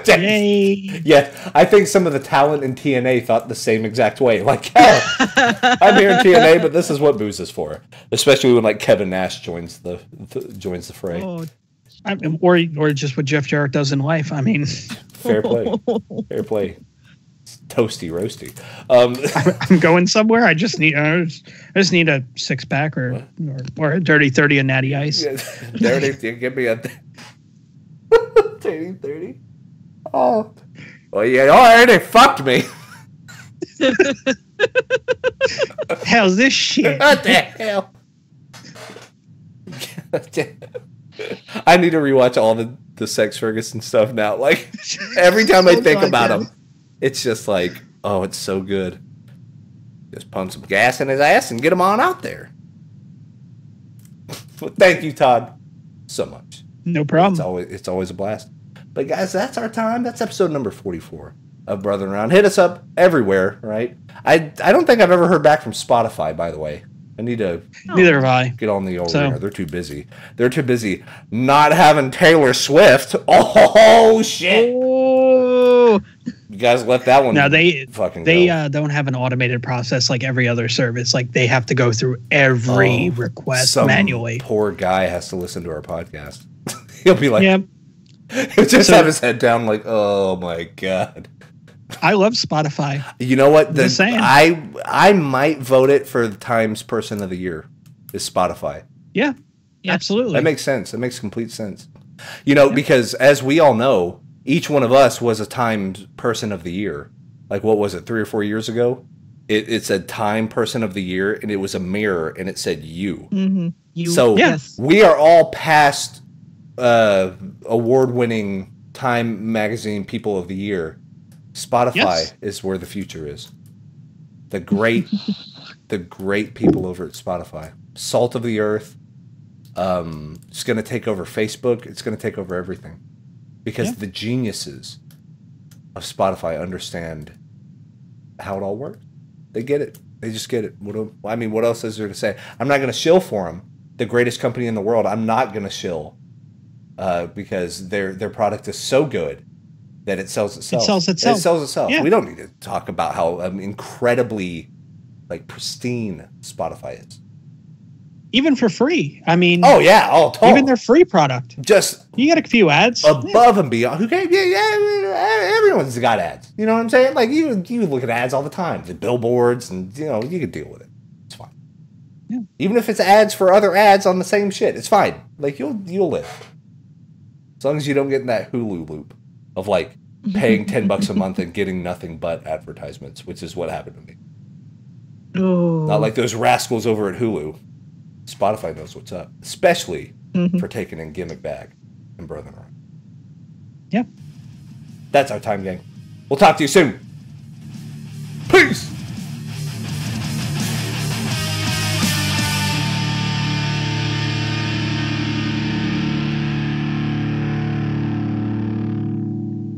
Yay. Yeah, I think some of the talent in TNA thought the same exact way. Like, I'm here in TNA, but this is what booze is for. Especially when like Kevin Nash joins the fray. Oh, or just what Jeff Jarrett does in life. I mean, fair play. Toasty roasty. I'm going somewhere. I just need a 6-pack or a dirty 30 of Natty Ice. Yeah, dirty, give me a dirty 30. Oh, well, yeah. Oh, they fucked me. Hell's this shit? What the hell? I need to rewatch all the Sex Ferguson stuff now. Like every time I think about him. It's just like, oh, it's so good. Just pump some gas in his ass and get him on out there. Well, thank you, Todd, so much. No problem. It's always a blast. But guys, that's our time. That's episode number 44 of Brothering Around. Hit us up everywhere, right? I don't think I've ever heard back from Spotify, by the way. I need to Neither have I. Get on the old air. They're too busy. They're too busy not having Taylor Swift. Oh shit. Oh. You guys let that one. No, they go. Don't have an automated process like every other service. Like they have to go through every request manually. Poor guy has to listen to our podcast. He'll be like, yep. He'll just have his head down, like, oh my god. I love Spotify. You know what? Just saying. I might vote it for the Times Person of the Year. Is Spotify? Yeah, absolutely. That makes sense. That makes complete sense. You know, because as we all know, each one of us was a Times Person of the Year. Like, what was it, 3 or 4 years ago? It said Time Person of the Year, and it was a mirror, and it said you. Mm-hmm. You. So yes. We are all past award-winning Time Magazine People of the Year. Spotify is where the future is. The great people over at Spotify. Salt of the earth. It's going to take over Facebook. It's going to take over everything. Because the geniuses of Spotify understand how it all works. They get it. They just get it. What else is there to say? I'm not going to shill for them. The greatest company in the world. I'm not going to shill because their product is so good that it sells itself. It sells itself. Yeah. We don't need to talk about how incredibly pristine Spotify is. Even for free. I mean, totally. Even their free product. Just you get a few ads above and beyond. Who cares? Everyone's got ads. You know what I'm saying? Like you look at ads all the time, the billboards, and you can deal with it. It's fine. Yeah. Even if it's ads for other ads on the same shit, it's fine. Like you'll live as long as you don't get in that Hulu loop of paying $10 a month and getting nothing but advertisements, which is what happened to me. Oh. Not like those rascals over at Hulu. Spotify knows what's up, especially for taking in Gimmick Bag and Brother Around. Yep. That's our time, gang. We'll talk to you soon. Peace!